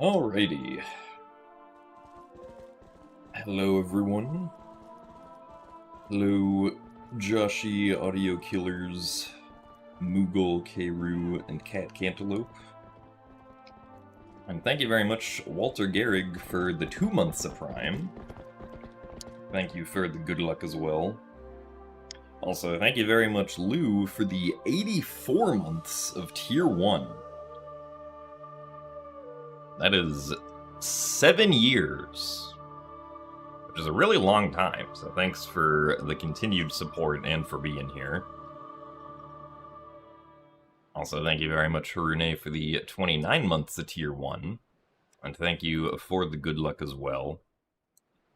Alrighty. Hello, everyone. Hello, Joshi, Audio Killers, Moogle, Keiru, and Cat Cantaloupe. And thank you very much, Walter Gehrig, for the 2 months of Prime. Thank you for the good luck as well. Also, thank you very much, Lou, for the 84 months of Tier 1. That is 7 years, which is a really long time, so thanks for the continued support and for being here. Also, thank you very much, Harune, for the 29 months of Tier 1, and thank you for the good luck as well,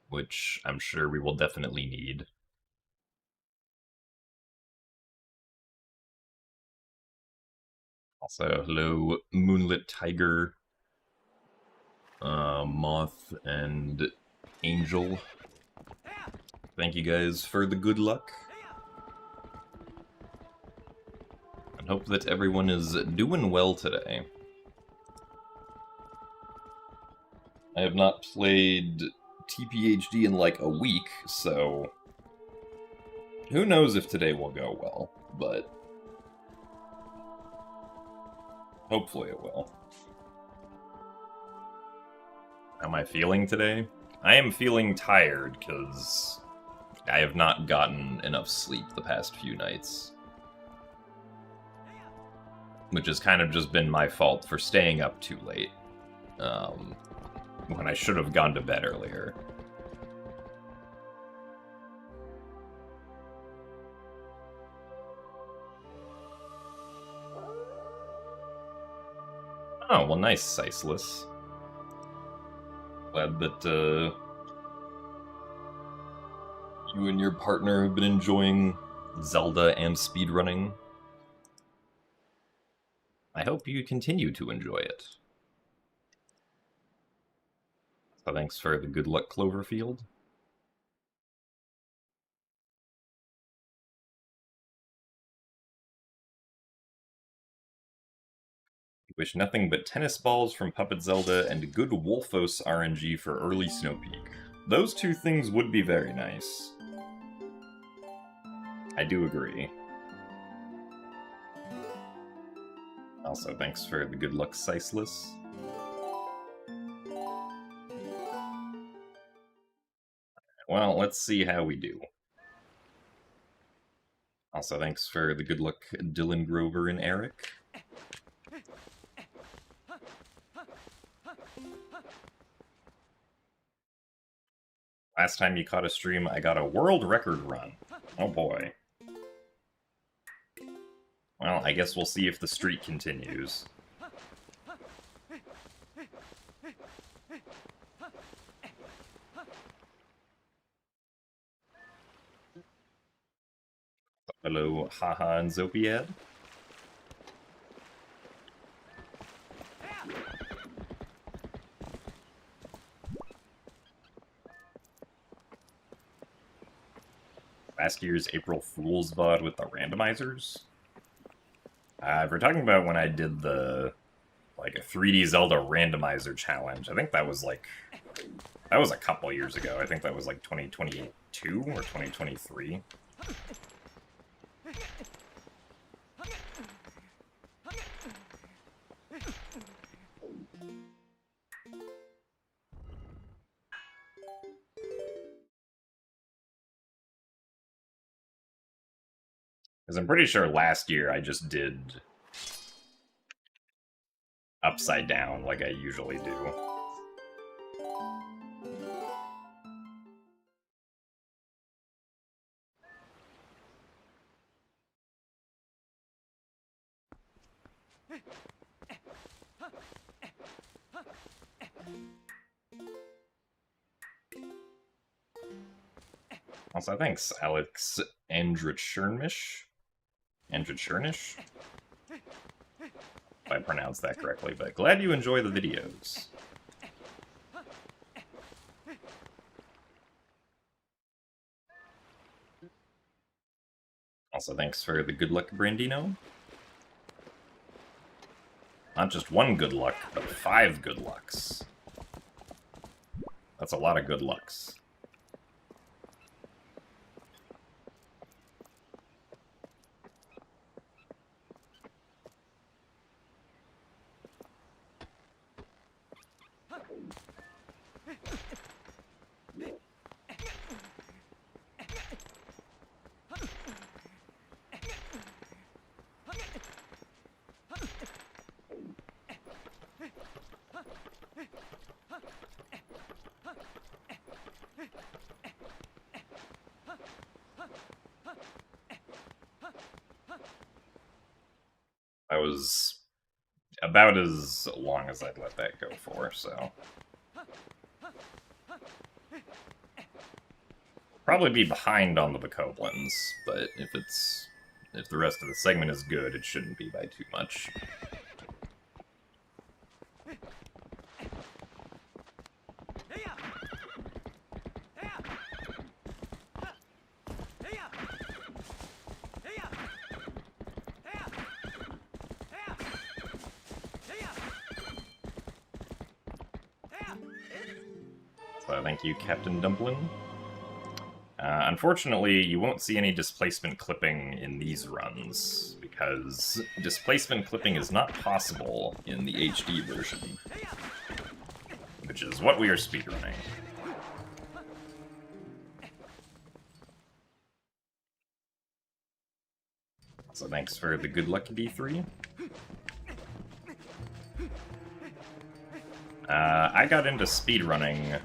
which I'm sure we will definitely need. Also, hello, Moonlit Tiger, Moth, and Angel. Thank you guys for the good luck. And hope that everyone is doing well today. I have not played TPHD in like a week, so who knows if today will go well, but hopefully it will. How am I feeling today? I am feeling tired because I have not gotten enough sleep the past few nights. Which has kind of just been my fault for staying up too late. When I should have gone to bed earlier. Oh, well, nice, Siceless. Glad that you and your partner have been enjoying Zelda and speedrunning. I hope you continue to enjoy it. So thanks for the good luck, Cloverfield. Wish nothing but tennis balls from Puppet Zelda and good Wolfos RNG for early Snow Peak. Those two things would be very nice. I do agree. Also, thanks for the good luck, Siceless. Well, let's see how we do. Also, thanks for the good luck, Dylan Grover and Eric. Last time you caught a stream, I got a world record run. Oh boy. Well, I guess we'll see if the streak continues. Hello, Haha and Zopiad. Last year's April Fool's VOD with the randomizers? If we're talking about when I did the, like, a 3D Zelda randomizer challenge, I think that was, like, that was a couple years ago. I think that was, like, 2022 or 2023. Because I'm pretty sure last year I just did upside down like I usually do. Also, thanks, Alex Andrichurnish. Andrichurnish? If I pronounced that correctly, but glad you enjoy the videos. Also, thanks for the good luck, Brandino. Not just one good luck, but 5 good lucks. That's a lot of good lucks. That was about as long as I'd let that go for, so... Probably be behind on the Bokoblins, but if the rest of the segment is good, it shouldn't be by too much. So thank you, Captain Dumplin. Unfortunately, you won't see any displacement clipping in these runs, because displacement clipping is not possible in the HD version, which is what we are speedrunning. So thanks for the good luck, D3. I got into speedrunning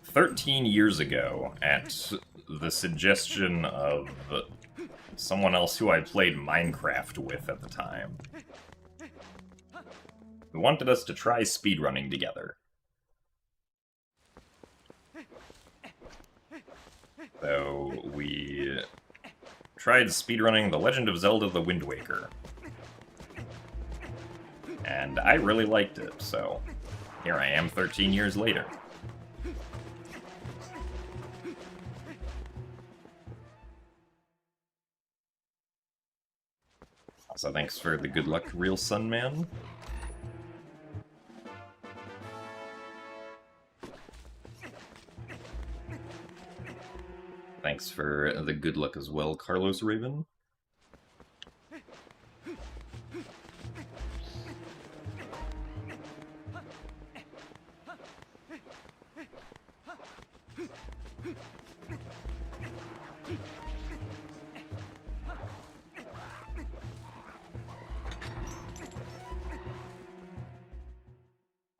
13 years ago at the suggestion of someone else who I played Minecraft with at the time, who wanted us to try speedrunning together. So we tried speedrunning The Legend of Zelda: The Wind Waker. And I really liked it, so here I am 13 years later. So thanks for the good luck, Real Sun Man. Thanks for the good luck as well, Carlos Raven.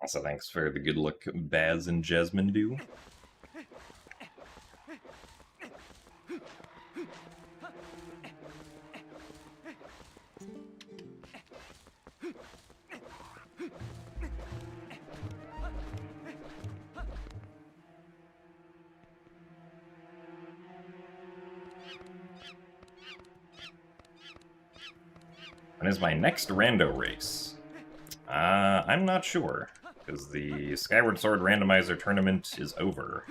Also, thanks for the good luck, Baz and Jasmine do. When is my next rando race? I'm not sure, because the Skyward Sword Randomizer tournament is over.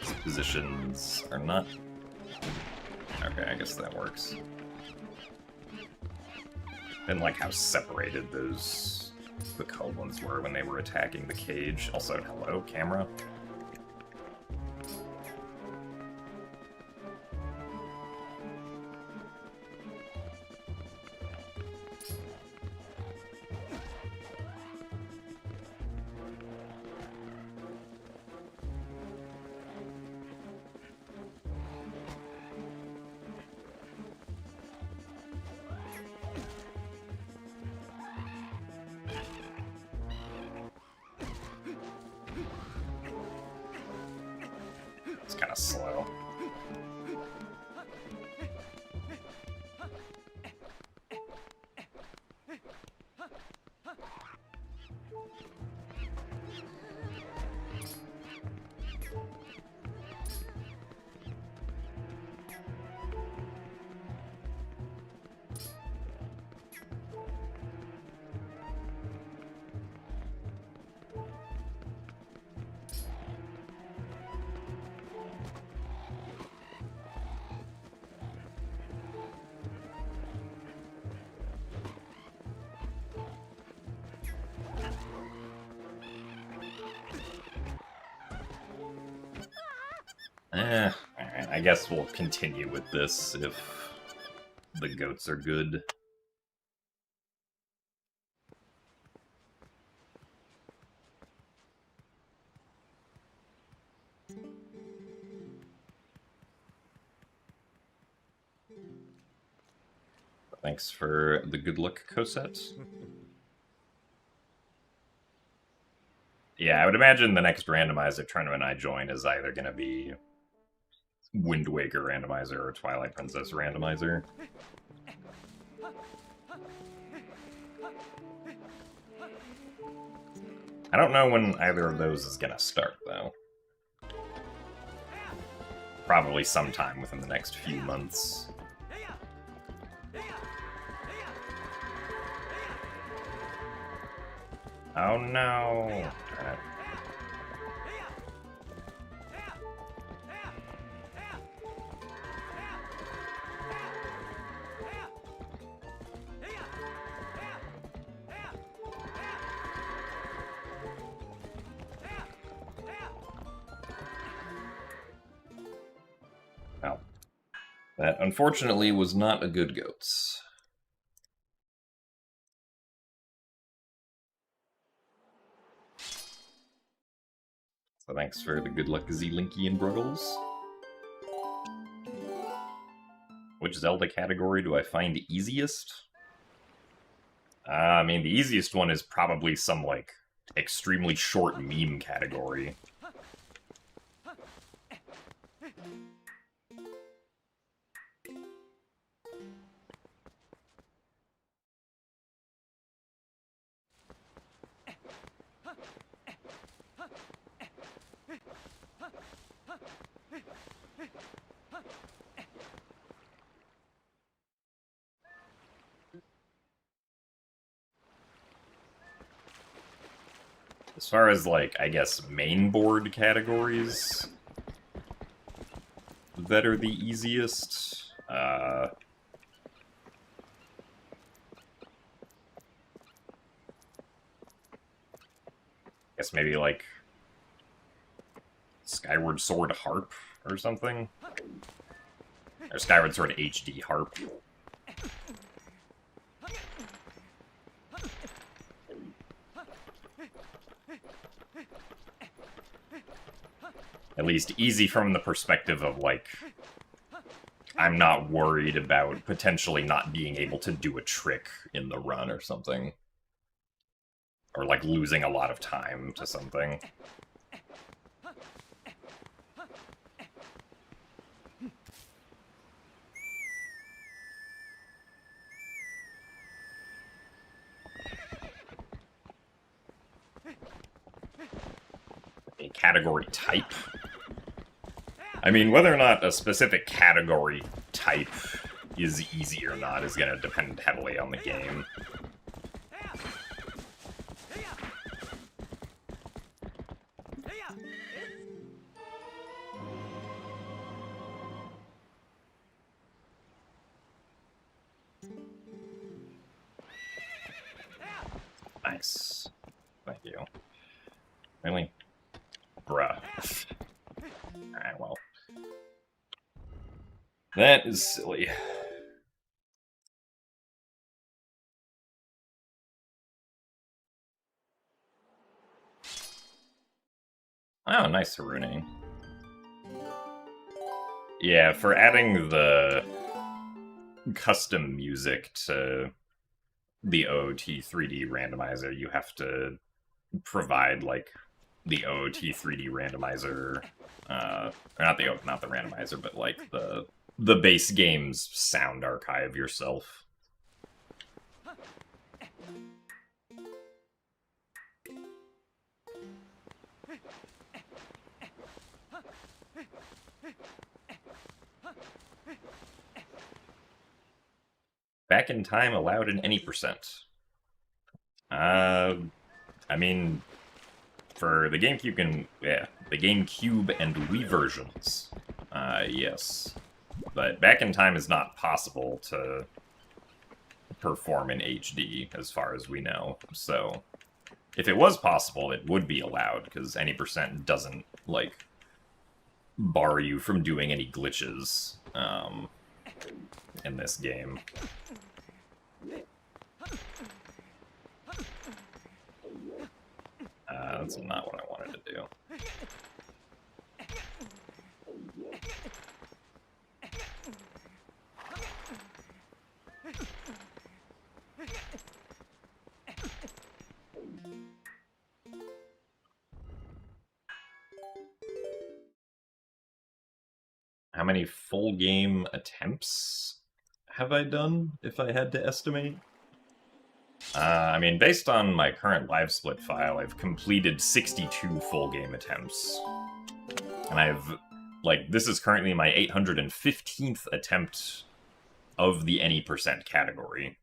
These positions are not... Okay, I guess that works. Didn't like how separated those Bokoblins were when they were attacking the cage. Also, hello, camera. It's kind of slow. Alright, I guess we'll continue with this if the goats are good. Thanks for the good luck, Cosette. Yeah, I would imagine the next randomizer tournament I join is either going to be Wind Waker randomizer or Twilight Princess randomizer. I don't know when either of those is going to start, though. Probably sometime within the next few months. Oh no! Darn it. Well, that unfortunately was not a good goats. So thanks for the good luck, Z-Linky and Bruggles. Which Zelda category do I find easiest? I mean, the easiest one is probably some, like, extremely short meme category. As far as, like, I guess, main board categories that are the easiest, I guess maybe, like, Skyward Sword Harp or something? Or Skyward Sword HD Harp. At least easy from the perspective of, like, I'm not worried about potentially not being able to do a trick in the run or something. Or, like, losing a lot of time to something. A category type? I mean, whether or not a specific category type is easy or not is going to depend heavily on the game. Nice. Thank you. Really? Bruh. Alright, well. That is silly. Oh, nice, Harune. Yeah, for adding the custom music to the OOT 3D randomizer, you have to provide, like, the OOT 3D randomizer, or not the randomizer, but, like, the base game's sound archive yourself. Back in time allowed in any percent. I mean, for the GameCube the GameCube and Wii versions, yes. But back in time is not possible to perform in HD, as far as we know. So, if it was possible, it would be allowed, because any percent doesn't, like, bar you from doing any glitches in this game. That's not what I wanted to do. How many full game attempts have I done, if I had to estimate? I mean, based on my current live split file, I've completed 62 full game attempts. And I've, like, this is currently my 815th attempt of the any percent category.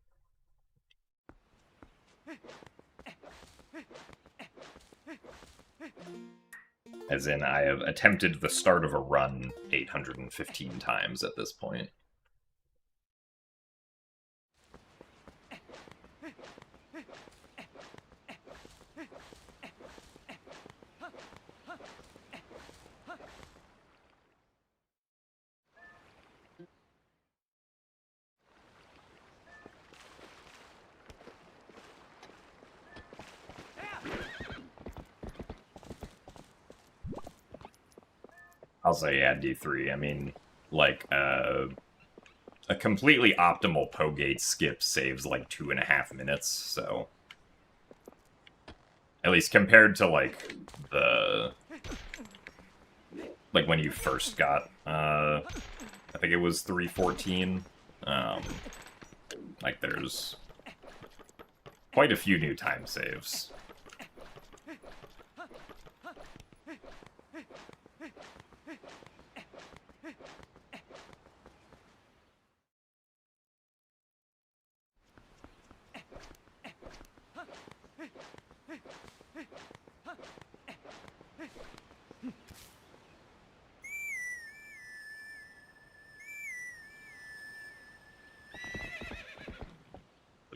As in, I have attempted the start of a run 815 times at this point. I'll say, yeah, D3. I mean, like, a completely optimal Pogate skip saves, like, 2.5 minutes, so... At least compared to, like, the... Like, when you first got, I think it was 3.14. Like, there's quite a few new time saves.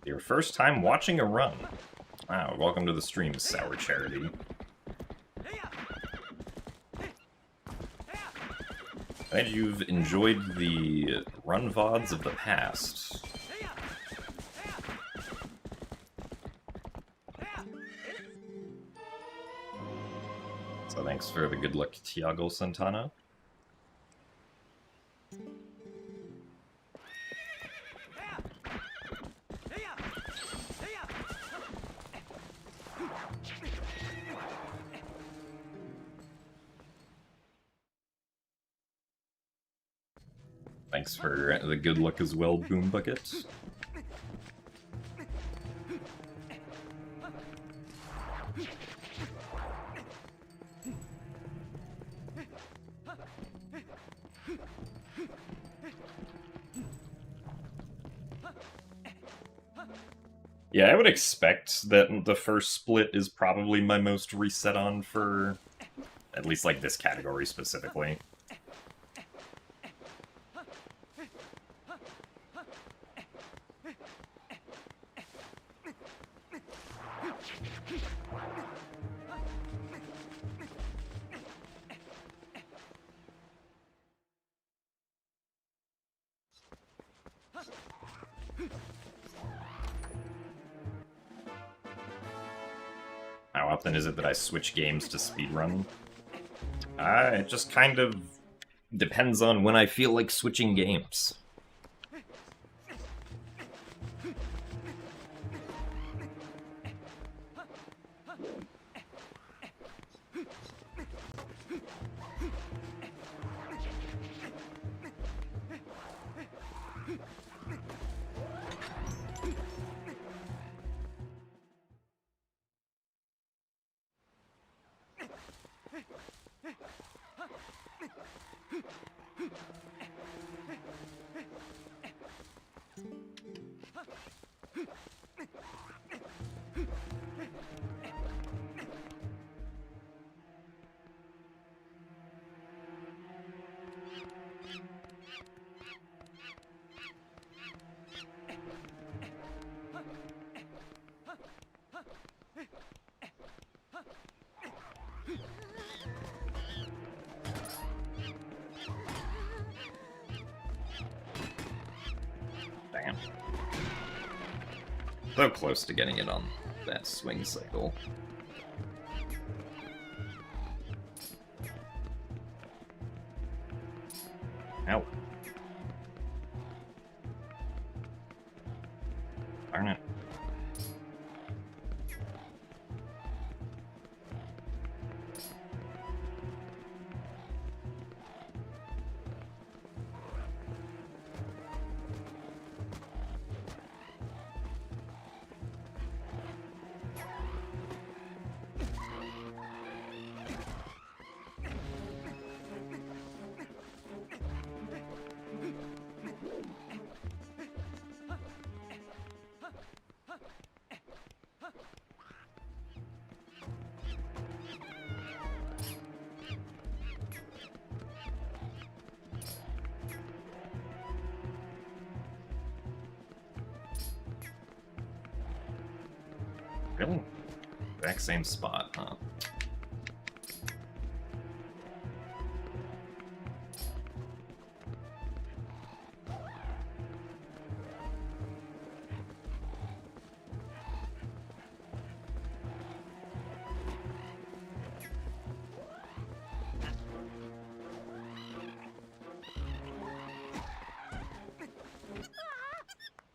Your first time watching a run. Wow, welcome to the stream, Sour Charity. Glad you've enjoyed the run VODs of the past. So thanks for the good luck, Tiago Santana. Thanks for the good luck as well, Boom Bucket. Yeah, I would expect that the first split is probably my most reset on for at least like this category specifically. How often is it that I switch games to speedrun? It just kind of depends on when I feel like switching games. Damn. So close to getting it on that swing cycle. Ow. Darn it. Really? Exact same spot, huh?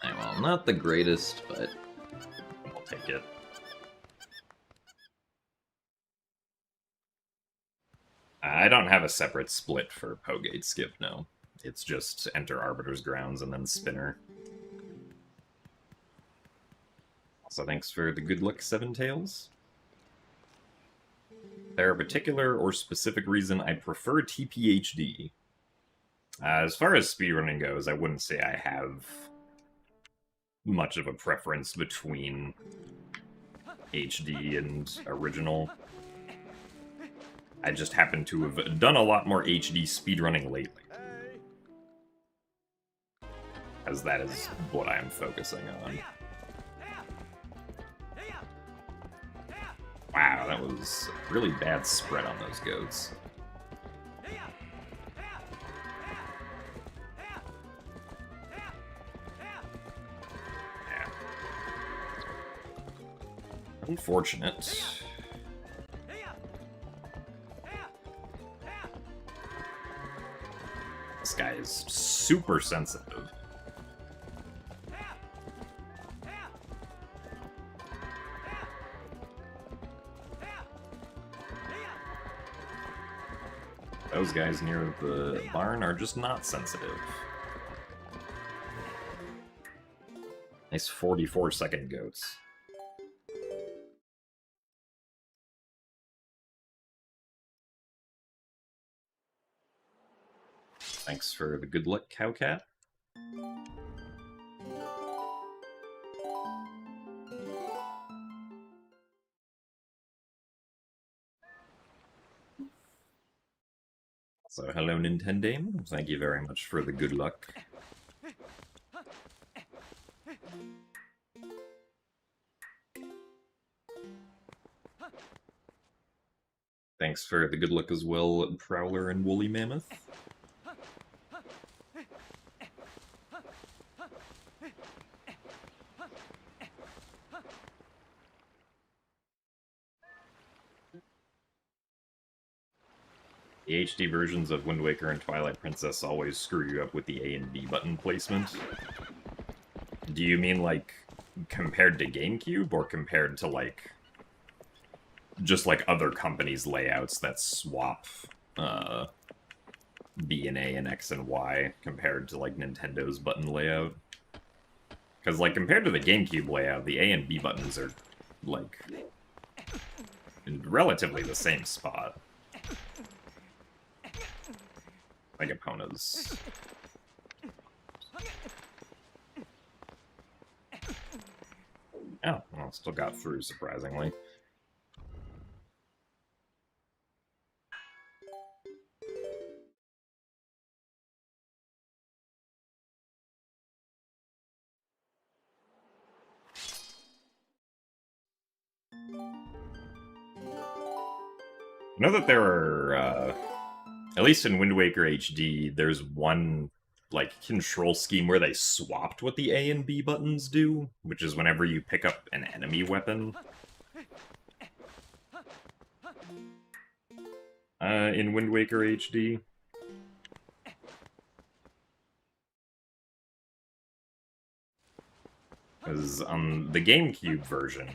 Well, not the greatest, but I'll take it. I don't have a separate split for Pogate Skip, no. It's just enter Arbiter's Grounds and then Spinner. Also, thanks for the good luck, Seven Tails. There a particular or specific reason I prefer TPHD? As far as speedrunning goes, I wouldn't say I have much of a preference between HD and original. I just happen to have done a lot more HD speedrunning lately. As that is what I am focusing on. Wow, that was a really bad spread on those goats. Yeah. Unfortunate. This guy is super sensitive. Those guys near the barn are just not sensitive. Nice 44-second goats. Thanks for the good luck, Cowcat. So, hello, Nintendo. Thank you very much for the good luck. Thanks for the good luck as well, Prowler and Woolly Mammoth. The HD versions of Wind Waker and Twilight Princess always screw you up with the A and B button placement. Do you mean, like, compared to GameCube, or compared to, like, just, like, other companies' layouts that swap, B and A and X and Y compared to, like, Nintendo's button layout? Because, like, compared to the GameCube layout, the A and B buttons are, like, in relatively the same spot. Like Epona's. Oh, well, still got through, surprisingly. I know that there are, at least in Wind Waker HD, there's one like control scheme where they swapped what the A and B buttons do, which is whenever you pick up an enemy weapon. In Wind Waker HD. Because on the GameCube version,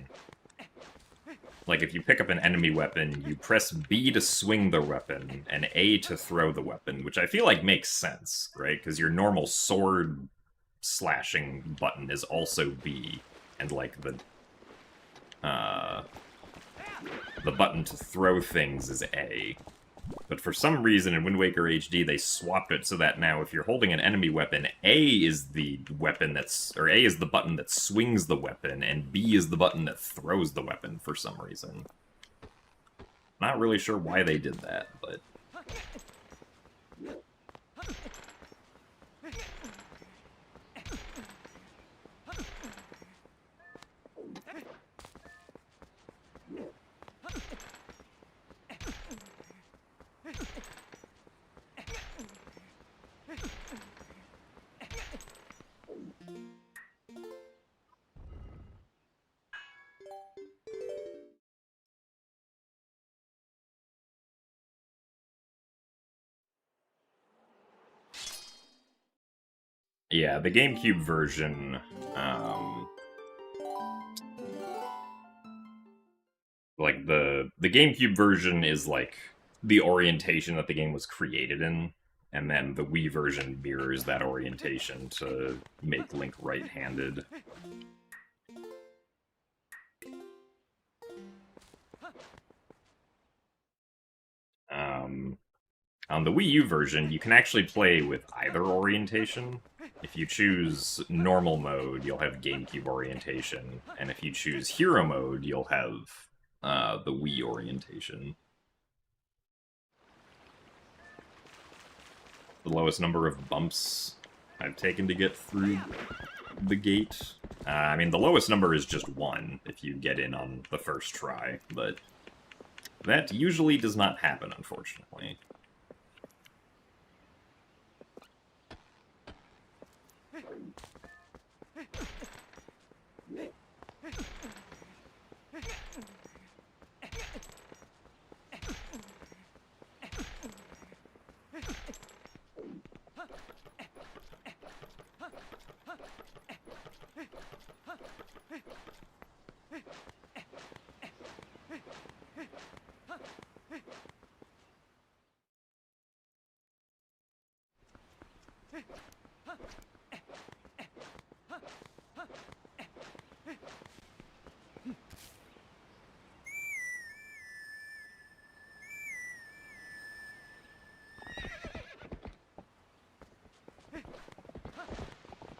like if you pick up an enemy weapon, you press B to swing the weapon and A to throw the weapon, which I feel like makes sense, right? Because your normal sword slashing button is also B, and like the button to throw things is A. But for some reason in Wind Waker HD they swapped it so that now if you're holding an enemy weapon, A is the weapon or A is the button that swings the weapon, and B is the button that throws the weapon for some reason. Not really sure why they did that, but... Yeah, the GameCube version, like, the GameCube version is, like, the orientation that the game was created in, and then the Wii version mirrors that orientation to make Link right-handed. On the Wii U version, you can actually play with either orientation. If you choose normal mode, you'll have GameCube orientation, and if you choose hero mode, you'll have the Wii orientation. The lowest number of bumps I've taken to get through the gate. I mean, the lowest number is just 1 if you get in on the first try, but that usually does not happen, unfortunately.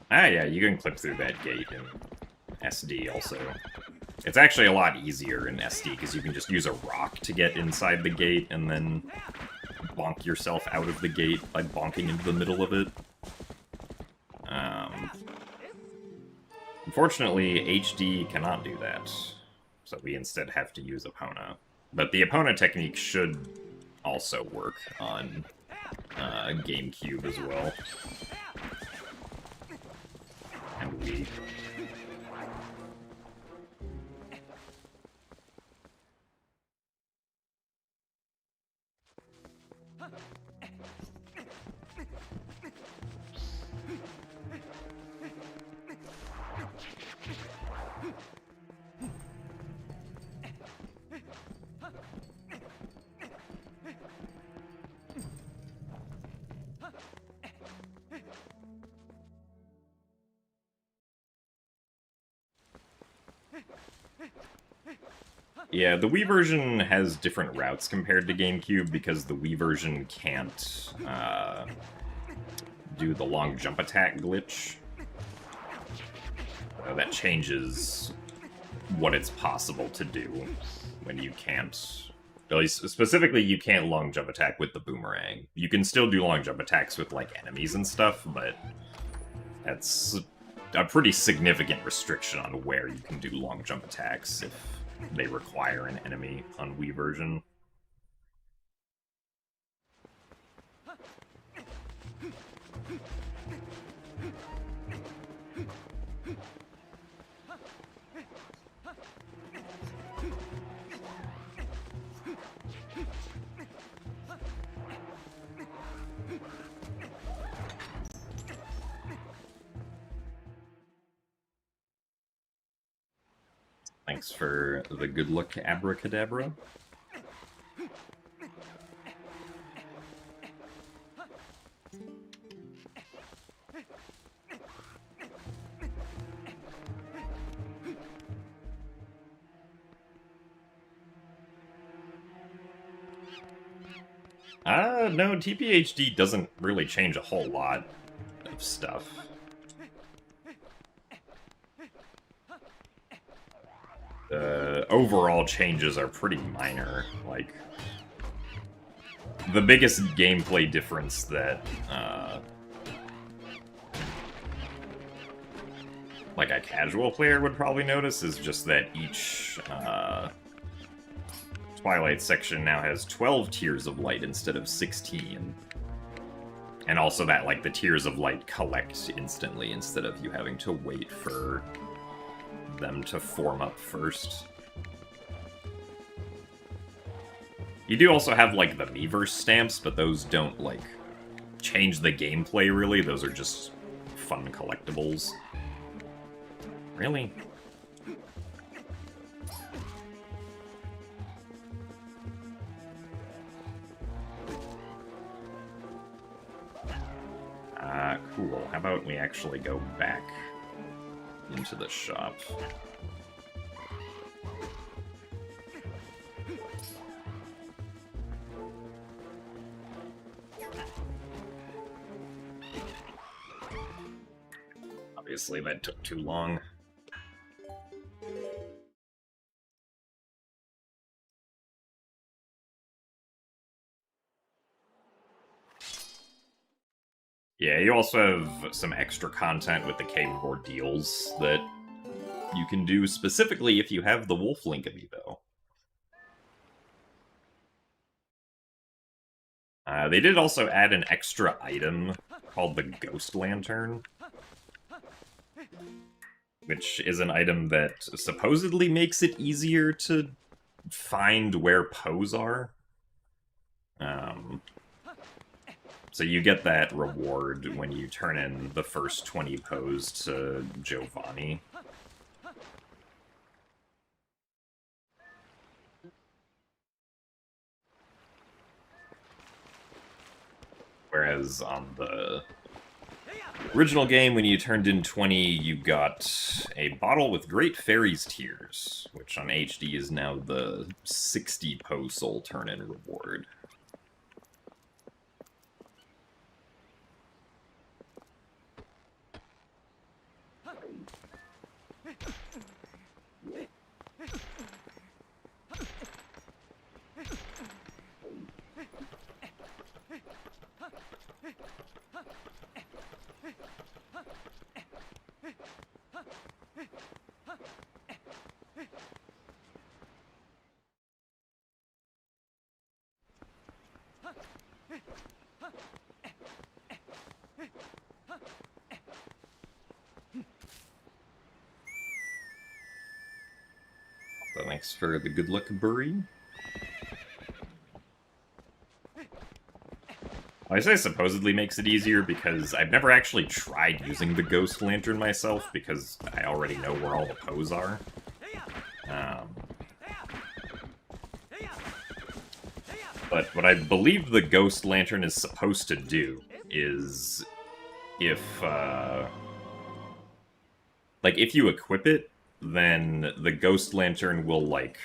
Ah, yeah, you can clip through that gate in SD also. It's actually a lot easier in SD, because you can just use a rock to get inside the gate, and then bonk yourself out of the gate by bonking into the middle of it. Unfortunately, HD cannot do that, so we instead have to use Epona. But the Epona technique should also work on GameCube as well. And Wii. Yeah, the Wii version has different routes compared to GameCube because the Wii version can't do the long jump attack glitch. That changes what it's possible to do when you can't... At least, specifically, you can't long jump attack with the boomerang. You can still do long jump attacks with, like, enemies and stuff, but that's a pretty significant restriction on where you can do long jump attacks if they require an enemy on Wii version. Thanks for the good luck, abracadabra. No, TPHD doesn't really change a whole lot of stuff. The overall changes are pretty minor. Like, the biggest gameplay difference that, like, a casual player would probably notice is just that each, Twilight section now has 12 tiers of light instead of 16. And also that, like, the tiers of light collect instantly instead of you having to wait for them to form up first. You do also have, like, the Miiverse stamps, but those don't, like, change the gameplay, really. Those are just fun collectibles. Really? Cool. How about we actually go back into the shop? Obviously, that took too long. Yeah, you also have some extra content with the Cave of Ordeals that you can do specifically if you have the Wolf Link amiibo. They did also add an extra item called the Ghost Lantern, which is an item that supposedly makes it easier to find where Poes are. So you get that reward when you turn in the first 20 Poes to Giovanni. Whereas on the original game, when you turned in 20, you got a bottle with Great Fairy's Tears, which on HD is now the 60 Poe Soul turn-in reward. So thanks for the good luck, Burry. I say supposedly makes it easier because I've never actually tried using the Ghost Lantern myself because I already know where all the Poes are. But what I believe the Ghost Lantern is supposed to do is if you equip it, then the Ghost Lantern will, like,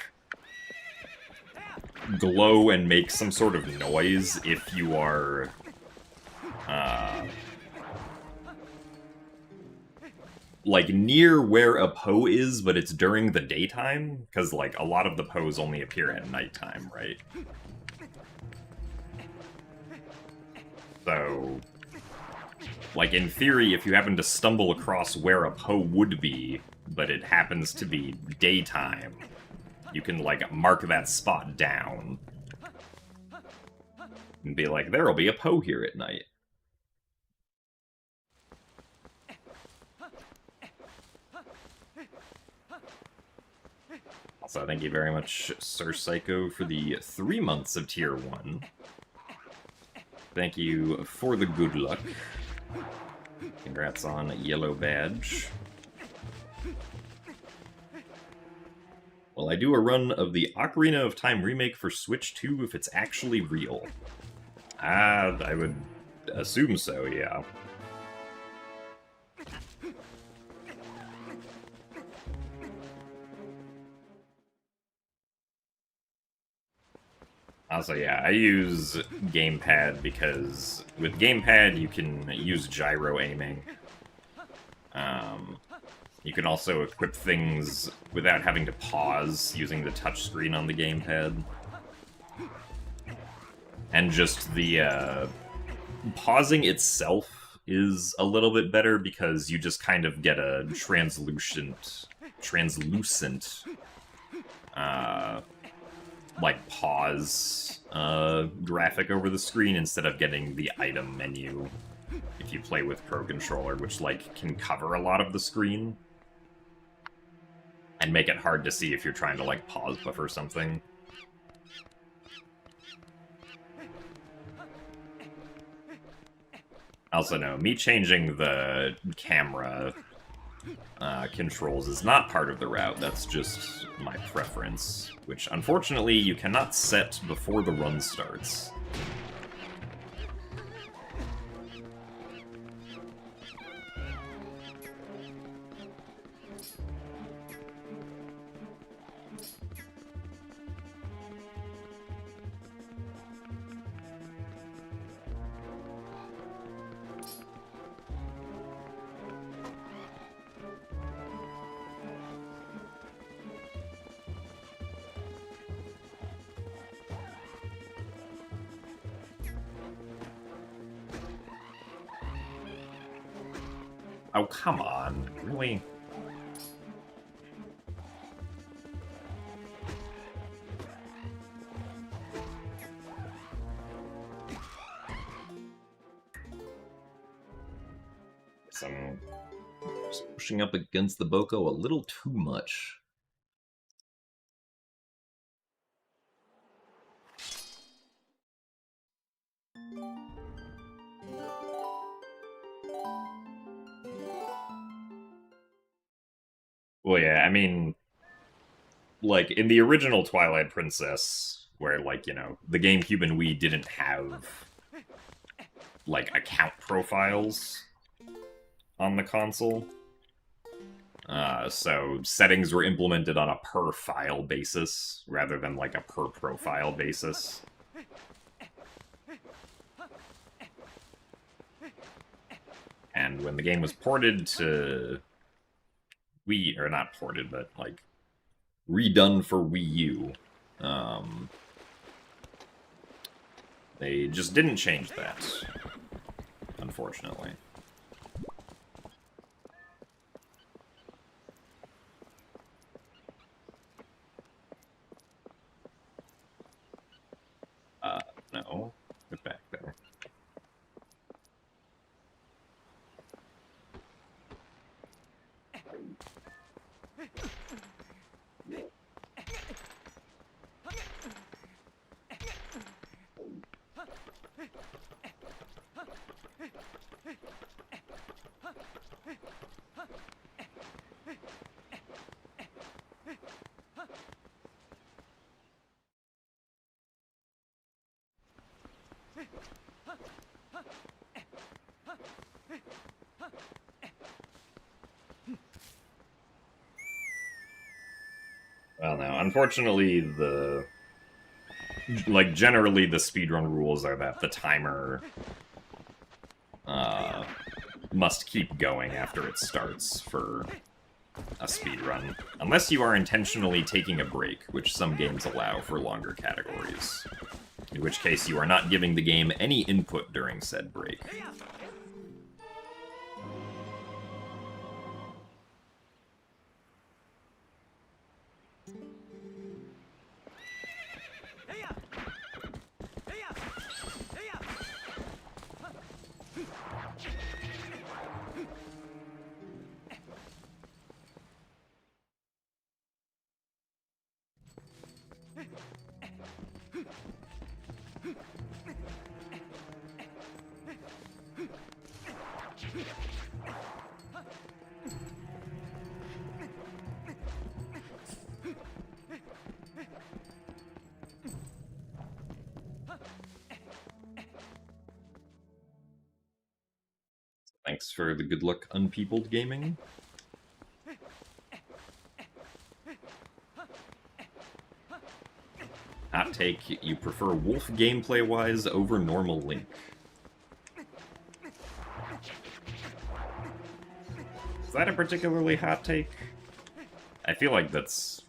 glow and make some sort of noise if you are, like, near where a Poe is, but it's during the daytime, because, like, a lot of the Poes only appear at nighttime, right? So, like, in theory, if you happen to stumble across where a Poe would be, but it happens to be daytime, you can, like, mark that spot down. And be like, there'll be a Poe here at night. Also, thank you very much, Sir Psycho, for the 3 months of Tier 1. Thank you for the good luck. Congrats on Yellow Badge. Well, I do a run of the Ocarina of Time remake for Switch 2 if it's actually real. I would assume so, yeah. Also, yeah, I use gamepad because with gamepad you can use gyro aiming. You can also equip things without having to pause using the touchscreen on the gamepad. And just the pausing itself is a little bit better because you just kind of get a translucent like pause graphic over the screen instead of getting the item menu if you play with Pro Controller, which like can cover a lot of the screen and make it hard to see if you're trying to like pause buffer something. Also, no, me changing the camera controls is not part of the route, that's just my preference, which unfortunately you cannot set before the run starts. Oh, come on. Really? I'm just pushing up against the Boko a little too much. Well, yeah, I mean, like, in the original Twilight Princess, where, like, you know, the GameCube and Wii didn't have, like, account profiles on the console. So settings were implemented on a per-file basis, rather than, like, a per-profile basis. And when the game was ported to Wii, or not ported, but, like, redone for Wii U, they just didn't change that, unfortunately. No. Get back there. Well, no. Unfortunately, generally the speedrun rules are that the timer must keep going after it starts for a speedrun. Unless you are intentionally taking a break, which some games allow for longer categories. In which case, you are not giving the game any input during said break. Thanks for the good luck, Unpeopled Gaming. Hot take, you prefer Wolf gameplay-wise over normal Link. Is that a particularly hot take? I feel like that's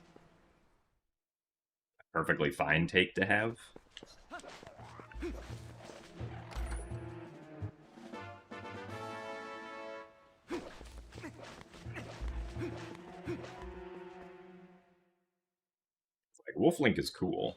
a perfectly fine take to have. Like, Wolf Link is cool.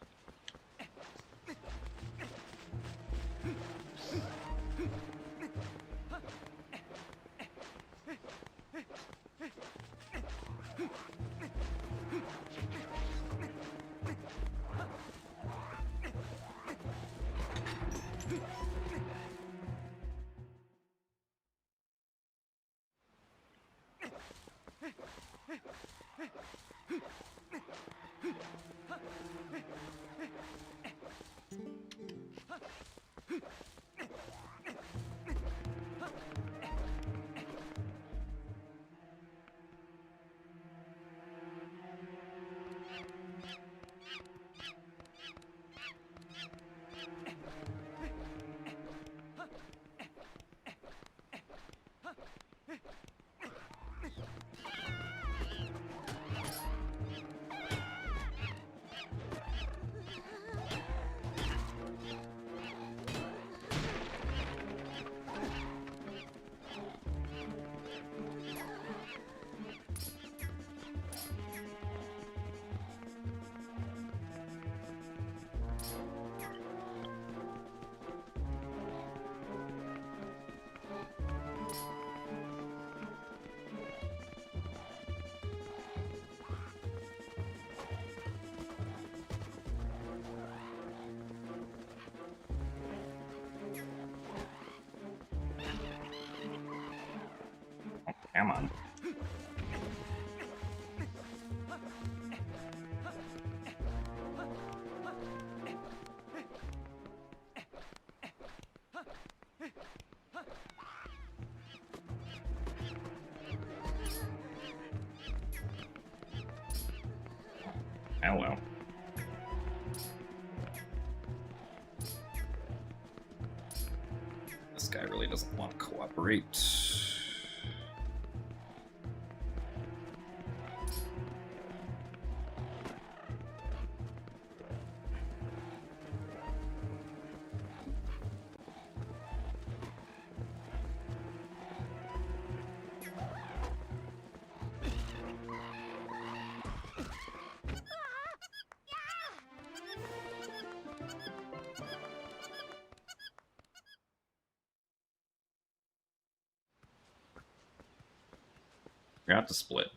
Come on. Hello. This guy really doesn't want to cooperate. Got to split.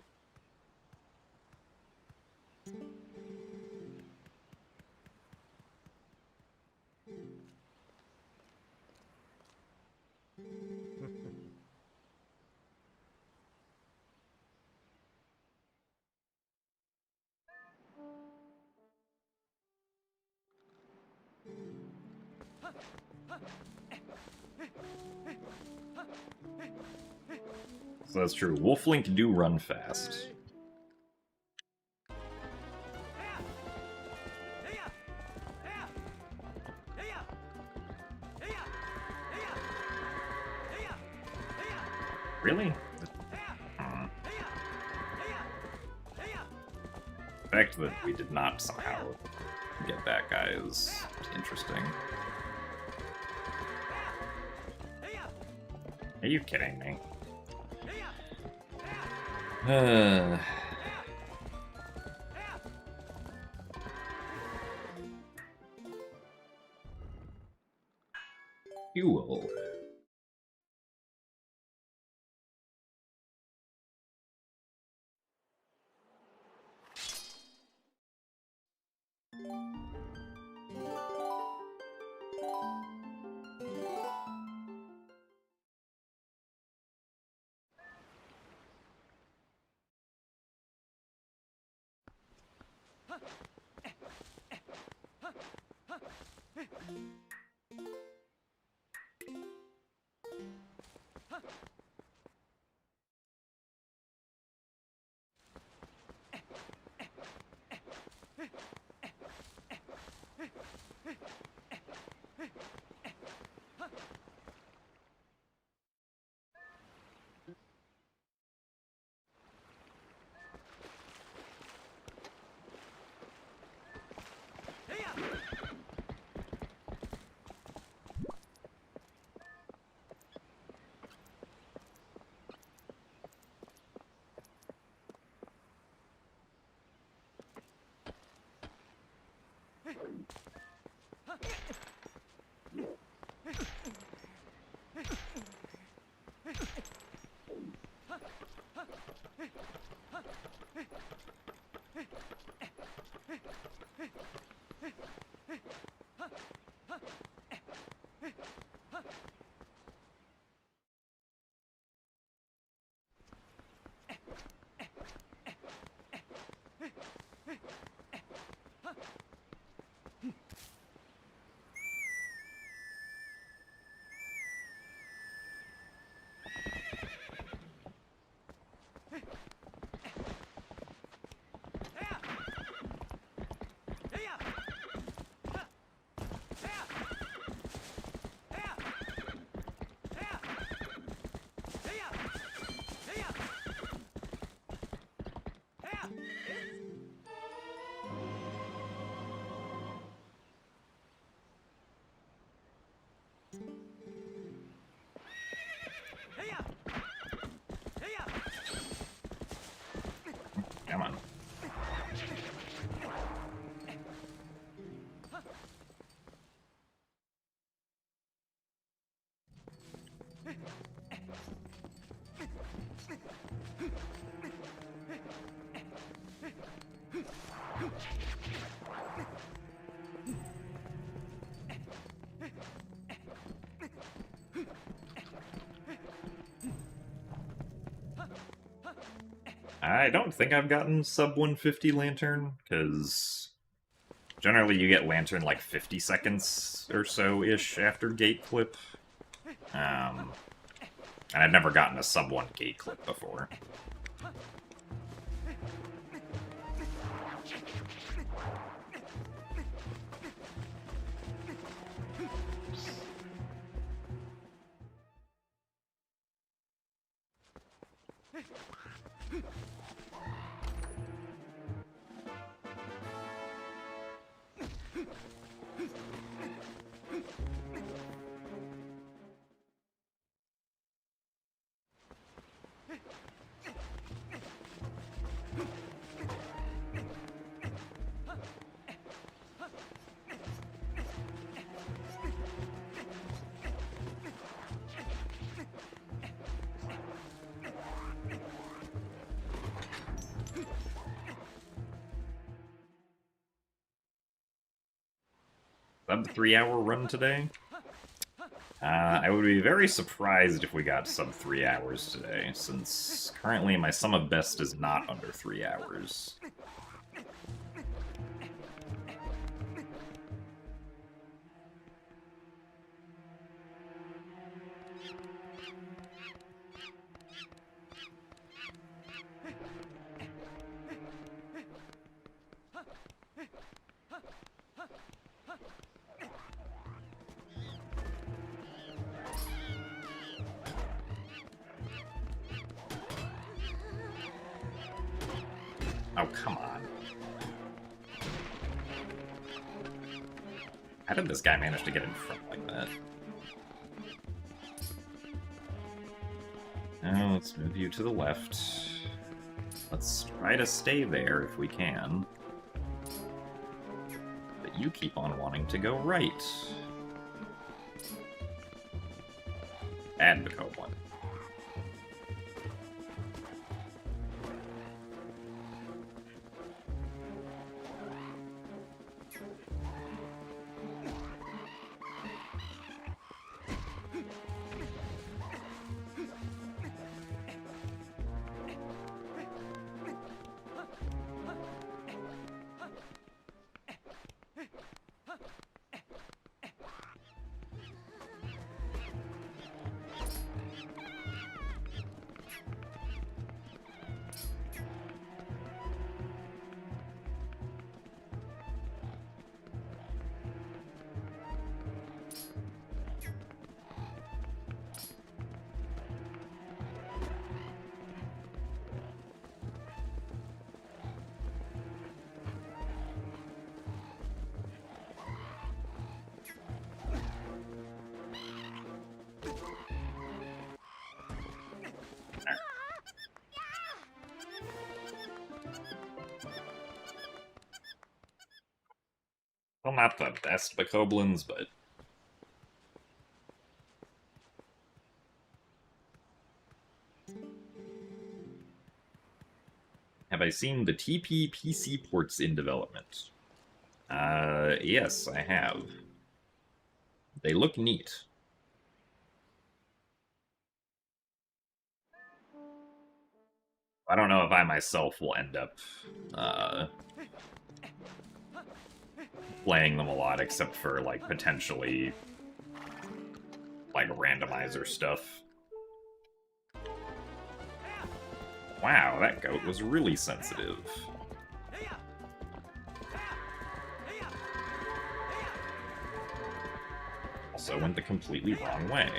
So that's true. Wolflink do run fast. Really? The fact that we did not somehow get that guy is interesting. Are you kidding me? Fuel. Come on. I don't think I've gotten sub 150 lantern, because generally you get lantern like 50 seconds or so-ish after gate clip. And I've never gotten a sub 1 gate clip before. Sub 3-hour run today? I would be very surprised if we got sub 3 hours today, since currently my sum of best is not under 3 hours. Oh, come on. How did this guy manage to get in front like that? Now, let's move you to the left. Let's try to stay there if we can. But you keep on wanting to go right. And the code one. Well, not the best bokoblins, but... Have I seen the TP PC ports in development? Yes, I have. They look neat. I don't know if I myself will end up, playing them a lot, except for, like, potentially, like, randomizer stuff. Wow, that goat was really sensitive. Also went the completely wrong way.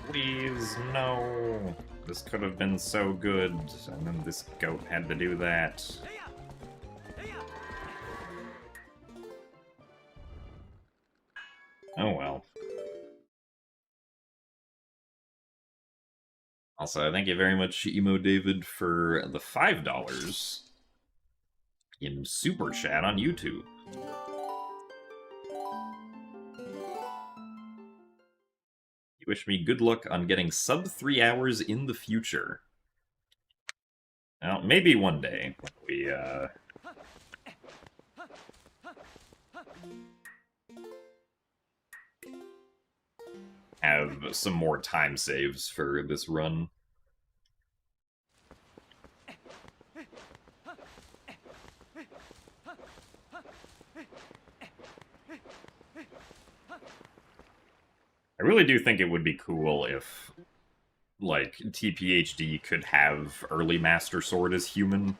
Please, no. This could have been so good, and then this goat had to do that. Oh well. Also, thank you very much, Emo David, for the $5 in Super Chat on YouTube. You wish me good luck on getting sub 3 hours in the future. Well, maybe one day we, have some more time saves for this run. I really do think it would be cool if, like, TPHD could have early Master Sword as human.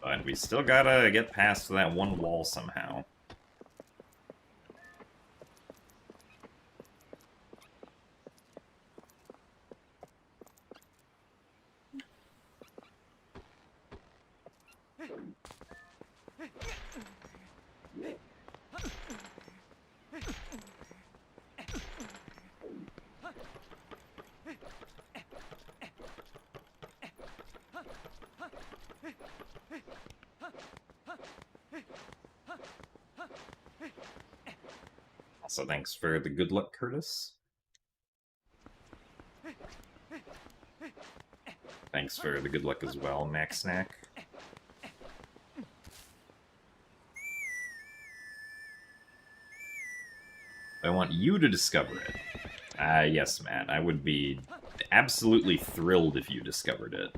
But we still gotta get past that one wall somehow. Also, thanks for the good luck, Curtis. Thanks for the good luck as well, Max Snack. I want you to discover it. Yes, Matt, I would be absolutely thrilled if you discovered it.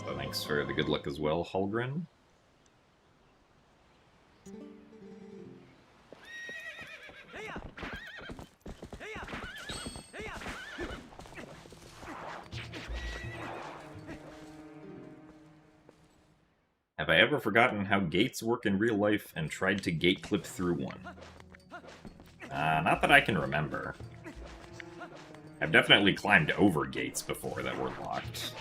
So thanks for the good luck as well, Hulgren. Have I ever forgotten how gates work in real life and tried to gate clip through one? Not that I can remember. I've definitely climbed over gates before that were locked.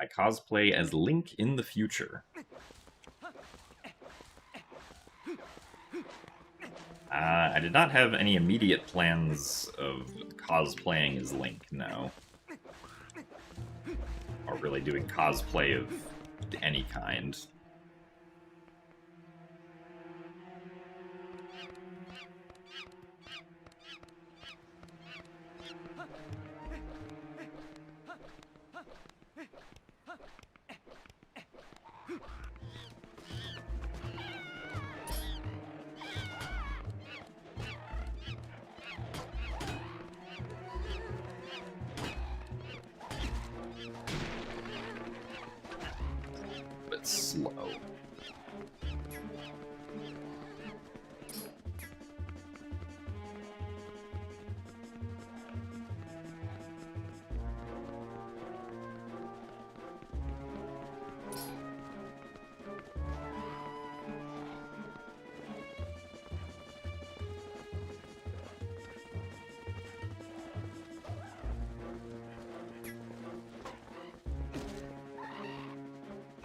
I cosplay as Link in the future. I did not have any immediate plans of cosplaying as Link, no. Or really doing cosplay of any kind. But slow.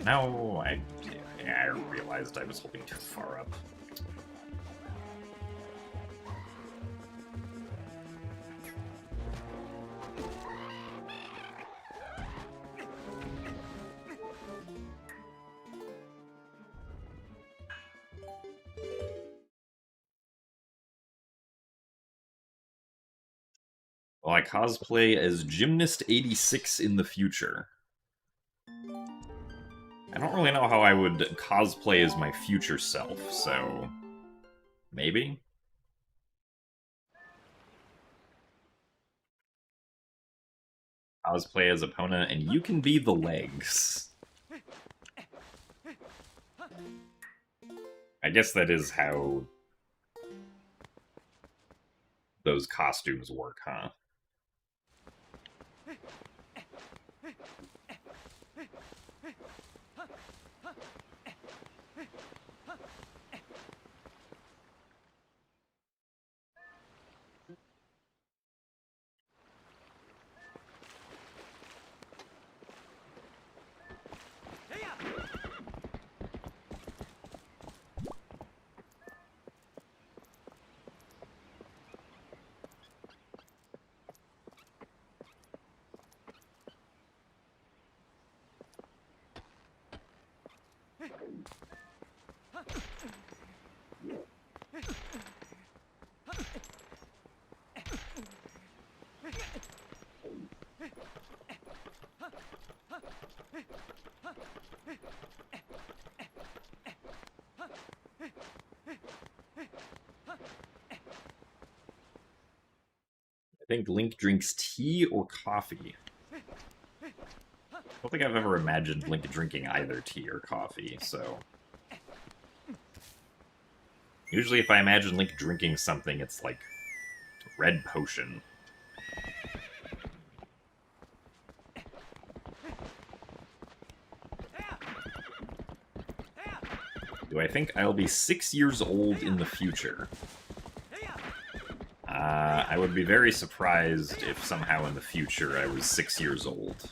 No, I realized I was holding too far up. Well, I cosplay as Gymnast 86 in the future. I don't really know how I would cosplay as my future self, so... maybe? Cosplay as opponent, and you can be the legs. I guess that is how those costumes work, huh? I think Link drinks tea or coffee. I don't think I've ever imagined Link drinking either tea or coffee, so... Usually if I imagine Link drinking something, it's like red potion. Do I think I'll be 6 years old in the future? I would be very surprised if somehow in the future I was 6 years old.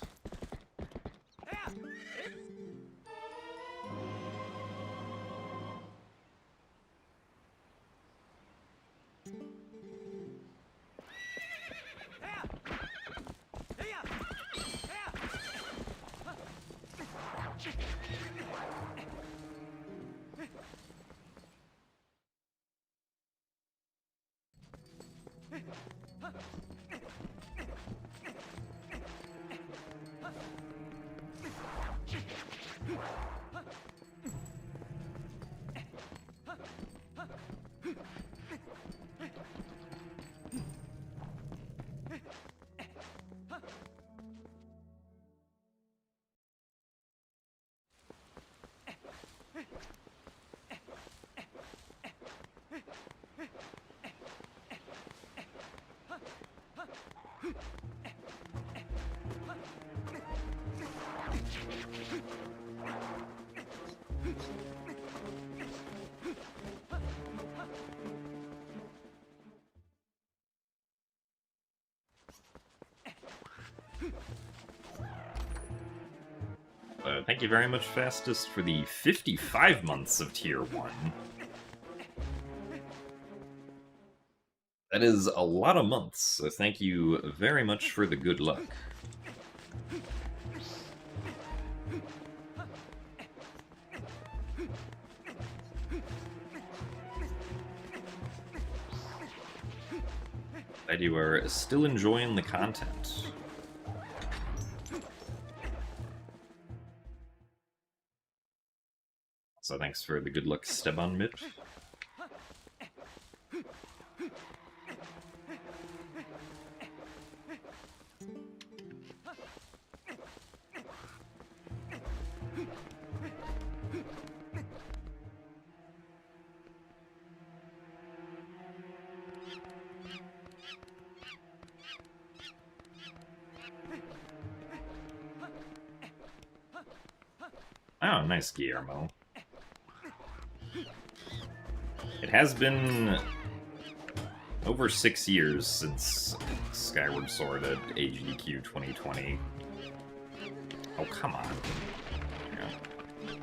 Thank you very much, Fastest, for the 55 months of Tier 1. That is a lot of months, so thank you very much for the good luck. Glad you are still enjoying the content. So thanks for the good luck, Steban Mip. Oh, nice, Guillermo. It has been over 6 years since Skyward Sword at AGDQ 2020. Oh, come on. Yeah.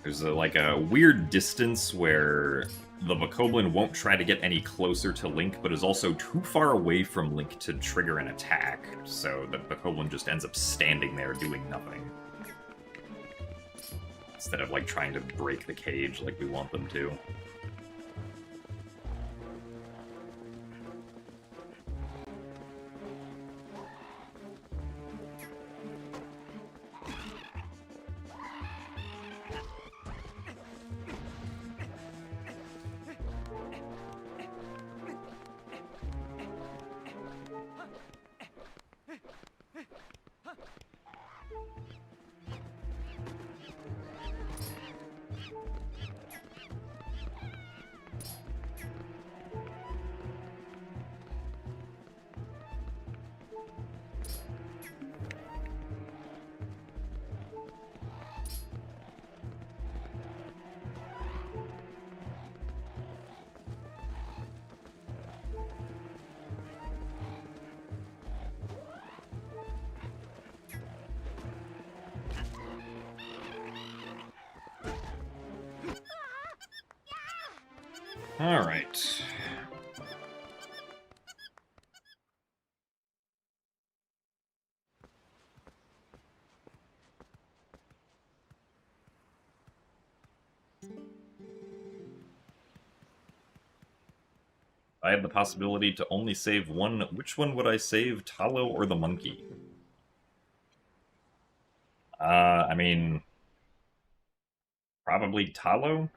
There's like a weird distance where the Bokoblin won't try to get any closer to Link, but is also too far away from Link to trigger an attack, so the Bokoblin just ends up standing there doing nothing. Instead of, like, trying to break the cage like we want them to. Alright. I had the possibility to only save one. Which one would I save, Talo or the monkey? I mean, probably Talo?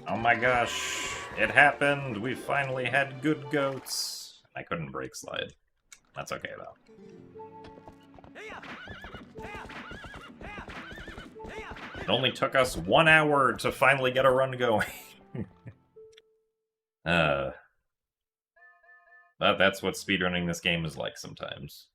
Oh my gosh, it happened! We finally had good goats! I couldn't break slide. That's okay, though. It only took us 1 hour to finally get a run going. But that's what speedrunning this game is like sometimes.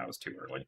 that was too early.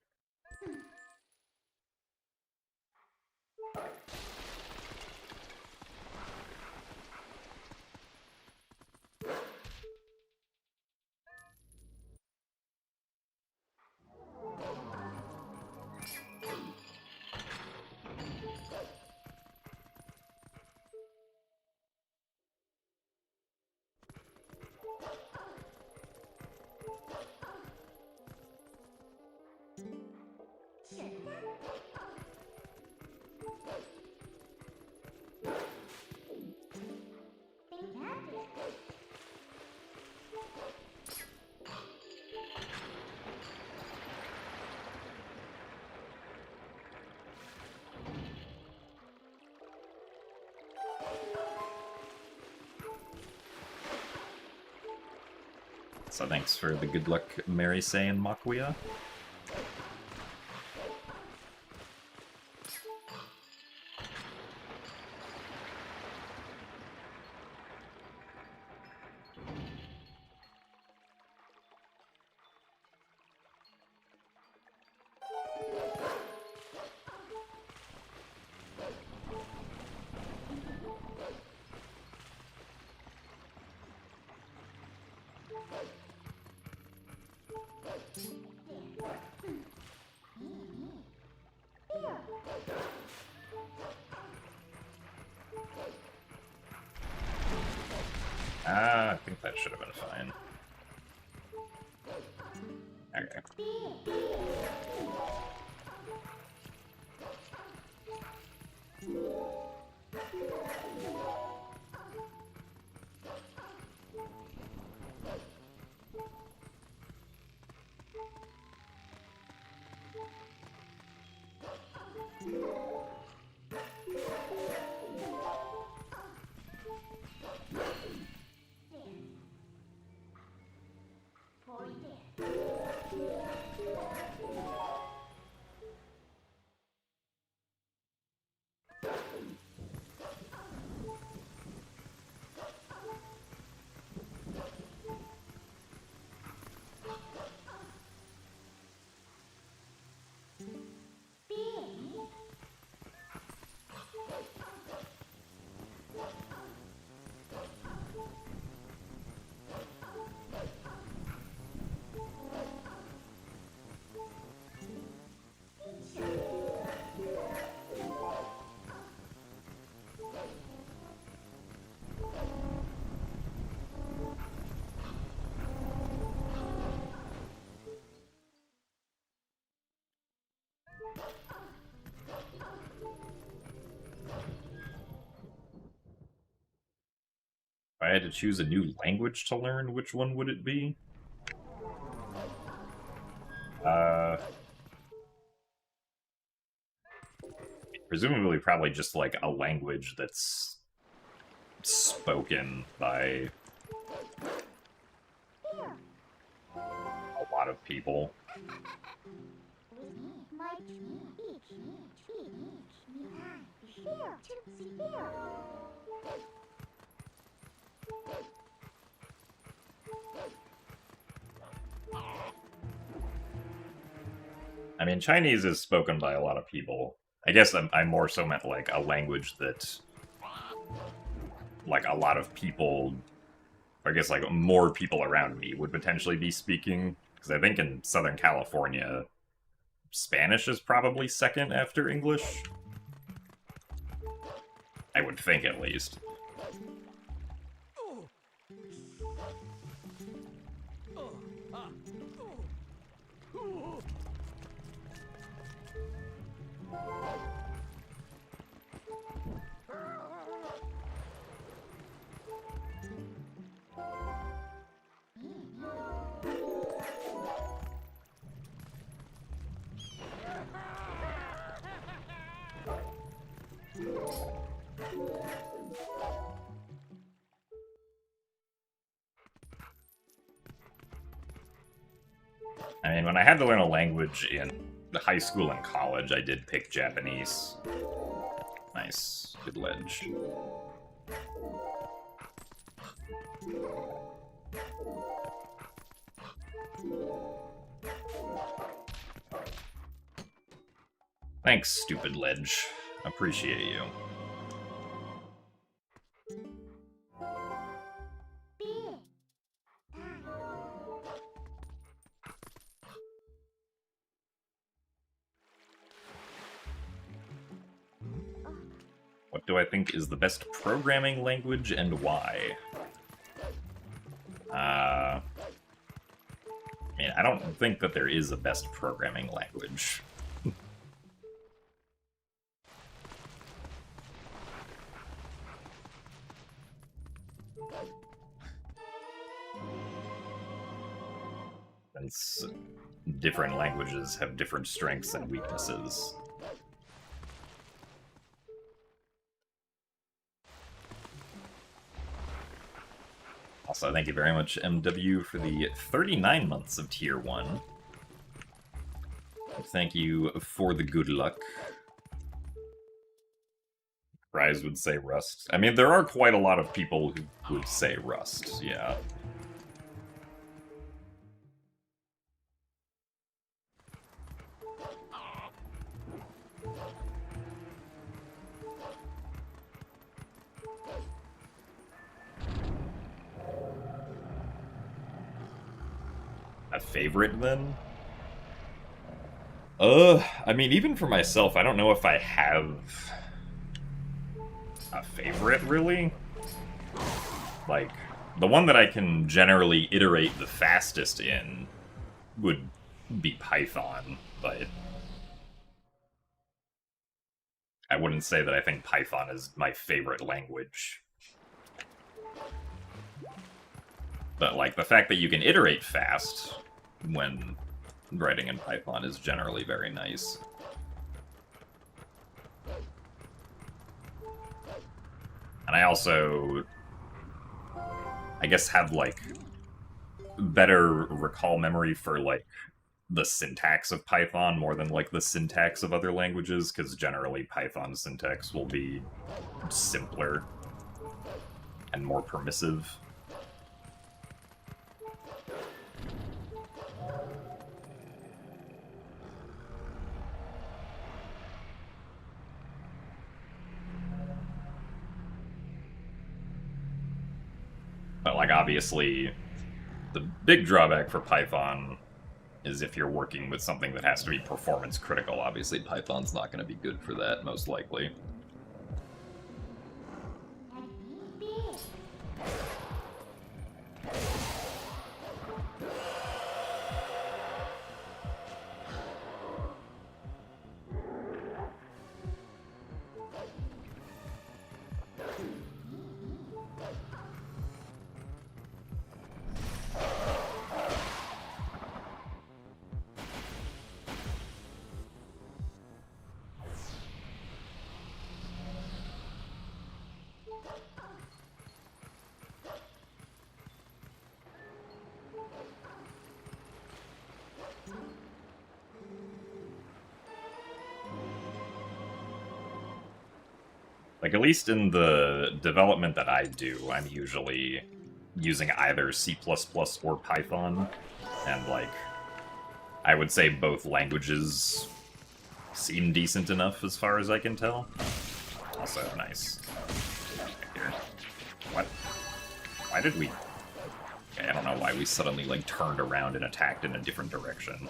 So thanks for the good luck, Mary Say and Makuya. I think that should have been fine. Okay. If I had to choose a new language to learn, which one would it be? Presumably probably just like a language that's spoken by a lot of people. I mean, Chinese is spoken by a lot of people. I guess I more so meant like a language that, like, a lot of people, or I guess like more people around me would potentially be speaking. Because I think in Southern California, Spanish is probably second after English. I would think, at least. I mean, when I had to learn a language in high school and college, I did pick Japanese. Nice. Good ledge. Thanks, stupid ledge. Appreciate you. What do I think is the best programming language and why? I mean, I don't think that there is a best programming language. Since different languages have different strengths and weaknesses. Also, thank you very much, MW, for the 39 months of Tier 1. Thank you for the good luck. Rise would say Rust. I mean, there are quite a lot of people who would say Rust, yeah. A favorite, then? I mean, even for myself, I don't know if I have a favorite, really. Like, the one that I can generally iterate the fastest in would be Python, but I wouldn't say that I think Python is my favorite language. But, like, the fact that you can iterate fast when writing in Python is generally very nice. And I also, I guess, have, like, better recall memory for, like, the syntax of Python more than, like, the syntax of other languages, because generally Python syntax will be simpler and more permissive. But, like, obviously, the big drawback for Python is if you're working with something that has to be performance critical. Obviously, Python's not going to be good for that, most likely. Like, at least in the development that I do, I'm usually using either C++ or Python, and, like, I would say both languages seem decent enough as far as I can tell. Also, nice. Here. What? Why did we... Okay, I don't know why we suddenly, like, turned around and attacked in a different direction.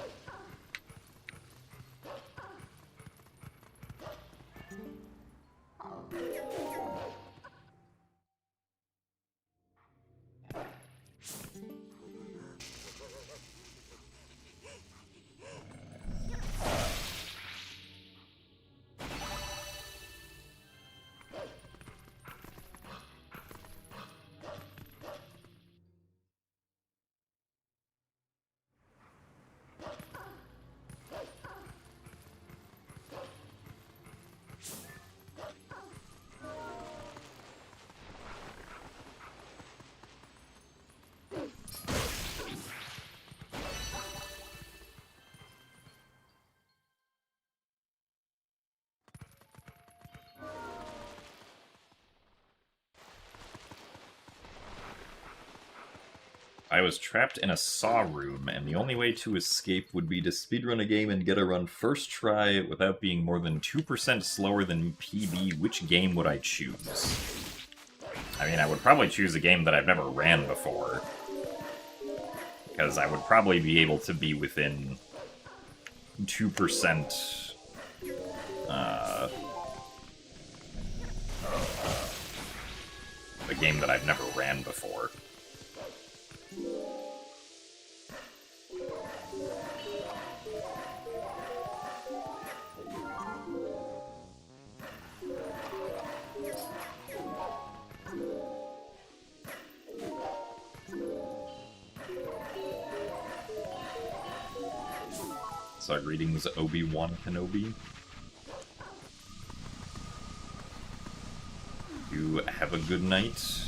I was trapped in a saw room, and the only way to escape would be to speedrun a game and get a run first try without being more than 2% slower than PB. Which game would I choose? I mean, I would probably choose a game that I've never ran before, because I would probably be able to be within 2% a game that I've never ran before. So greetings, Obi-Wan Kenobi. You have a good night.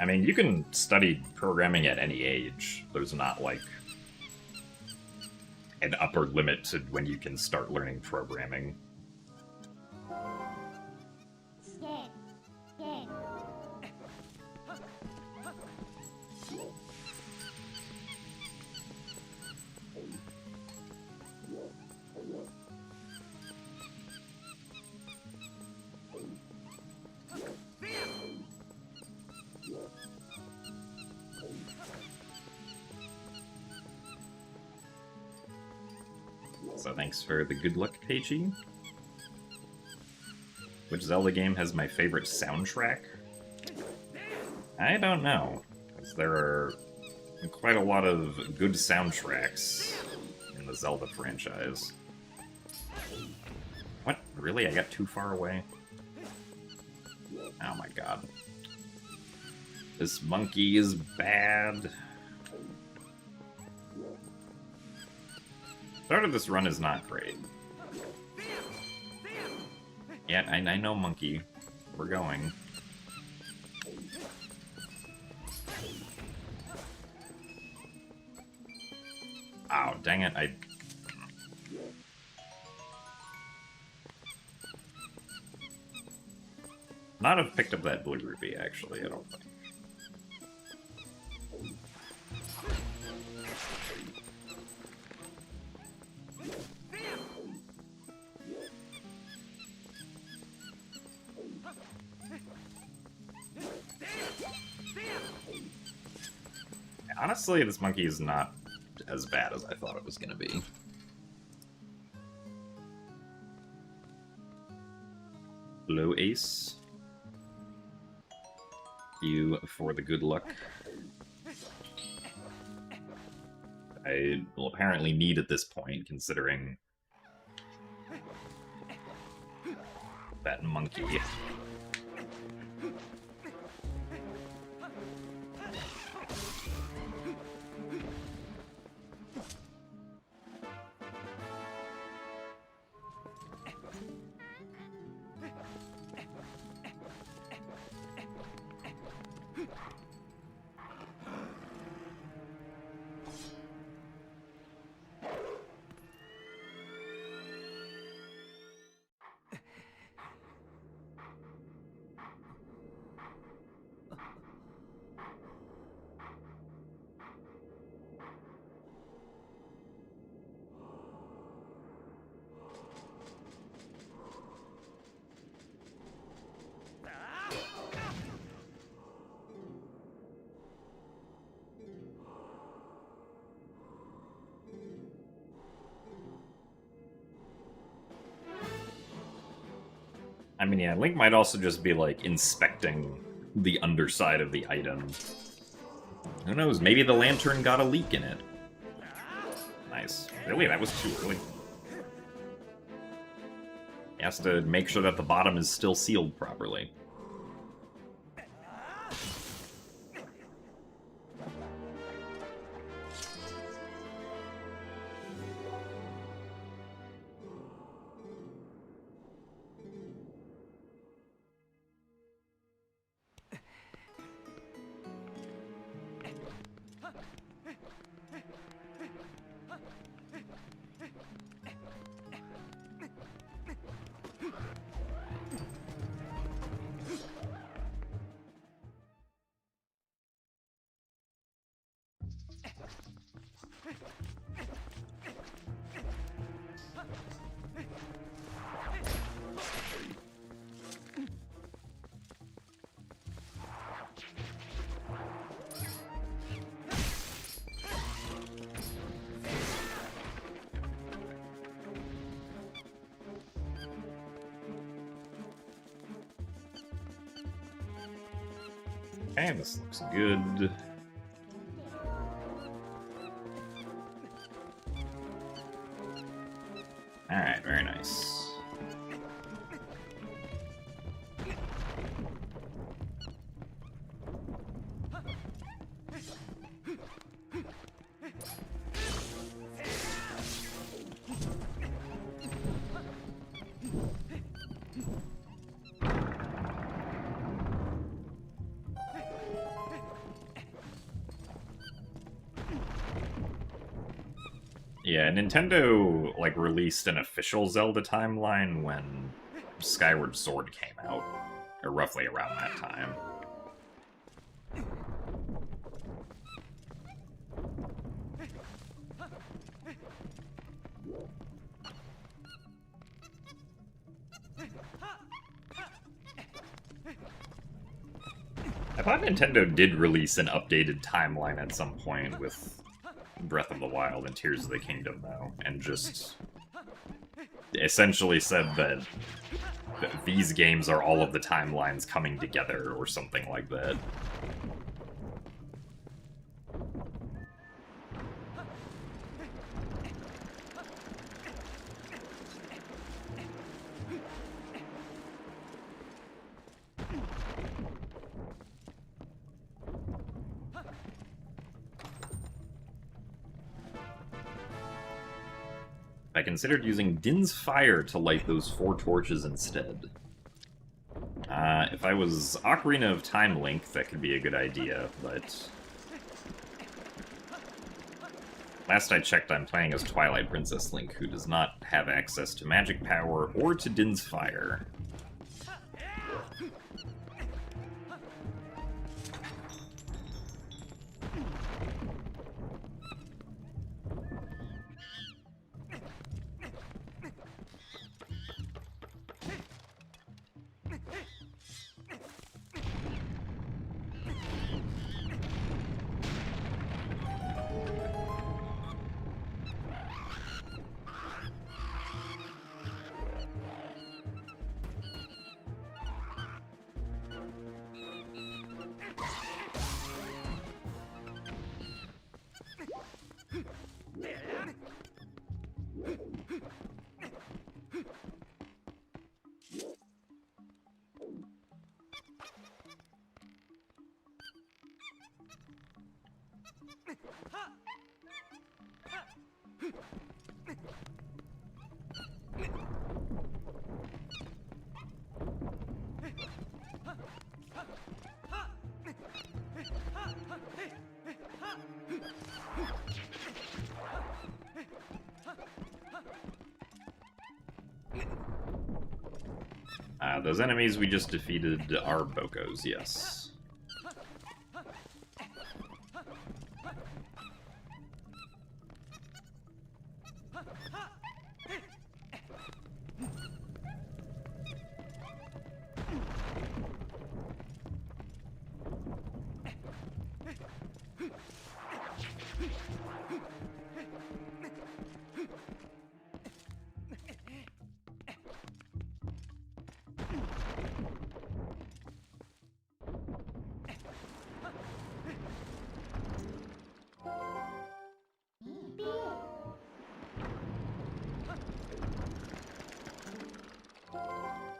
I mean, you can study programming at any age. There's not, like, an upper limit to when you can start learning programming. So thanks for the good luck, Peachy. Which Zelda game has my favorite soundtrack? I don't know, because there are quite a lot of good soundtracks in the Zelda franchise. What? Really? I got too far away? Oh my god. This monkey is bad. Start of this run is not great. Yeah, I know, monkey. We're going. Ow, dang it, not have picked up that blue rupee, actually, I don't think. Honestly, this monkey is not as bad as I thought it was going to be. Low ace. You for the good luck. I will apparently need at this point, considering that monkey. I mean, yeah, Link might also just be, like, inspecting the underside of the item. Who knows, maybe the lantern got a leak in it. Nice. Really, that was too early. He has to make sure that the bottom is still sealed properly. Okay, this looks good. Alright, very nice. Yeah, Nintendo, like, released an official Zelda timeline when Skyward Sword came out, or roughly around that time. I thought Nintendo did release an updated timeline at some point with Breath of the Wild and Tears of the Kingdom, though, and just essentially said that these games are all of the timelines coming together, or something like that. I considered using Din's Fire to light those 4 torches instead. If I was Ocarina of Time Link, that could be a good idea, but... last I checked, I'm playing as Twilight Princess Link, who does not have access to magic power or to Din's Fire. Those enemies we just defeated are Bokos, yes.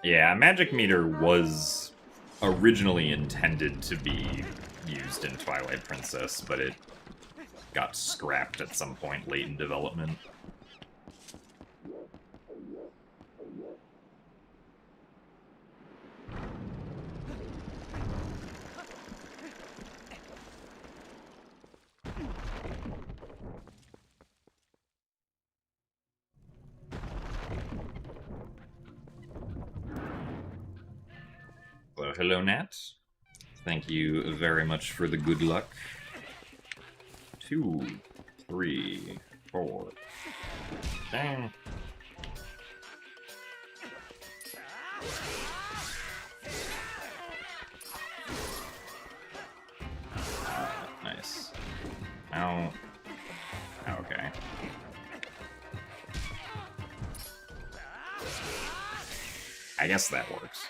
Yeah, Magic Meter was originally intended to be used in Twilight Princess, but it got scrapped at some point late in development. Well, hello, Nat. Thank you very much for the good luck. 2, 3, 4. Dang. Nice. Ow. Okay. I guess that works.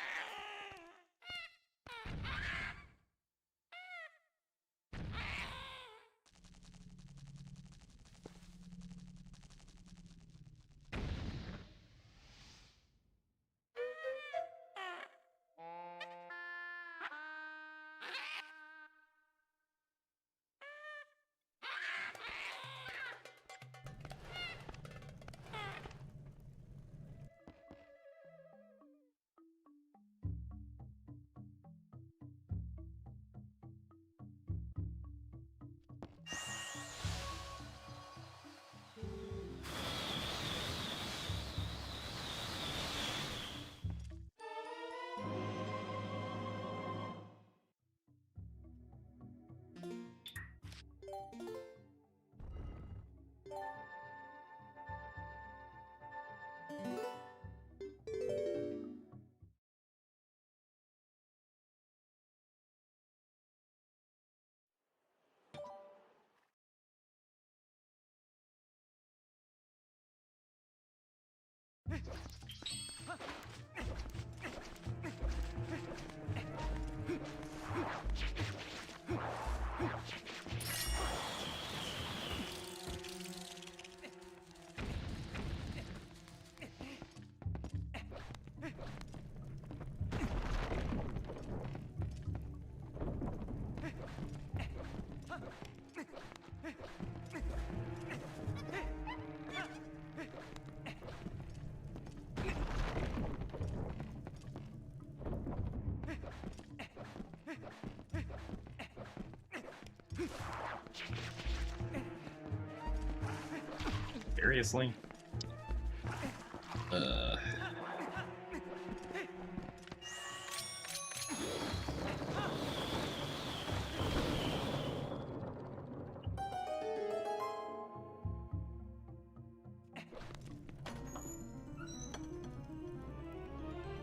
Seriously?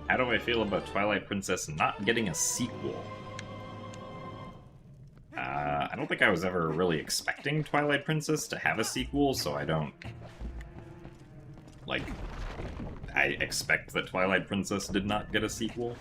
How do I feel about Twilight Princess not getting a sequel? I don't think I was ever really expecting Twilight Princess to have a sequel, so I don't... Like, I expect that Twilight Princess did not get a sequel.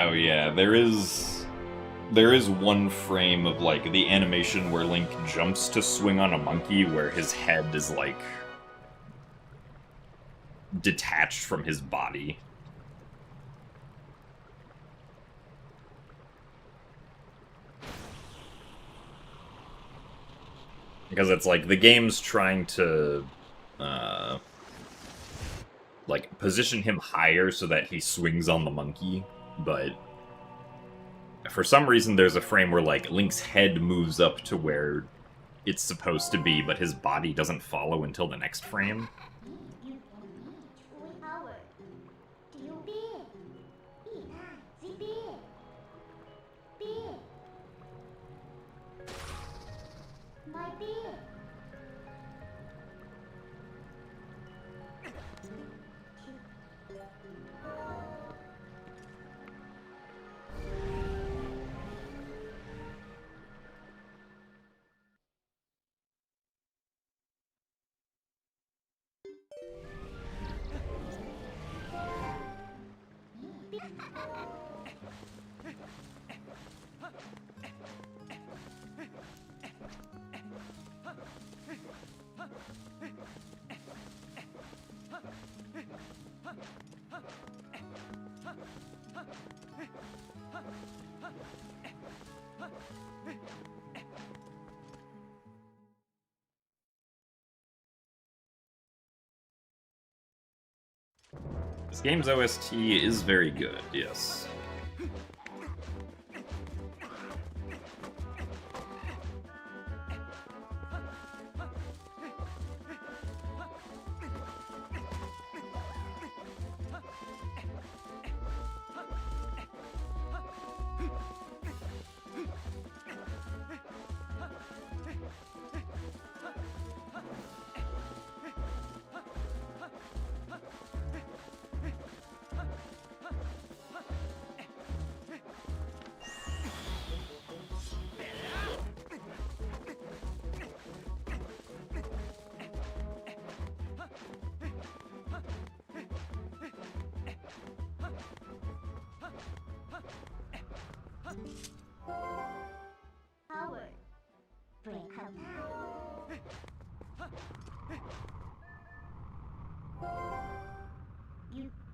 Oh yeah, there is one frame of like the animation where Link jumps to swing on a monkey where his head is like detached from his body. Because it's like the game's trying to like position him higher so that he swings on the monkey, but for some reason there's a frame where like Link's head moves up to where it's supposed to be, but his body doesn't follow until the next frame. This game's OST is very good, yes.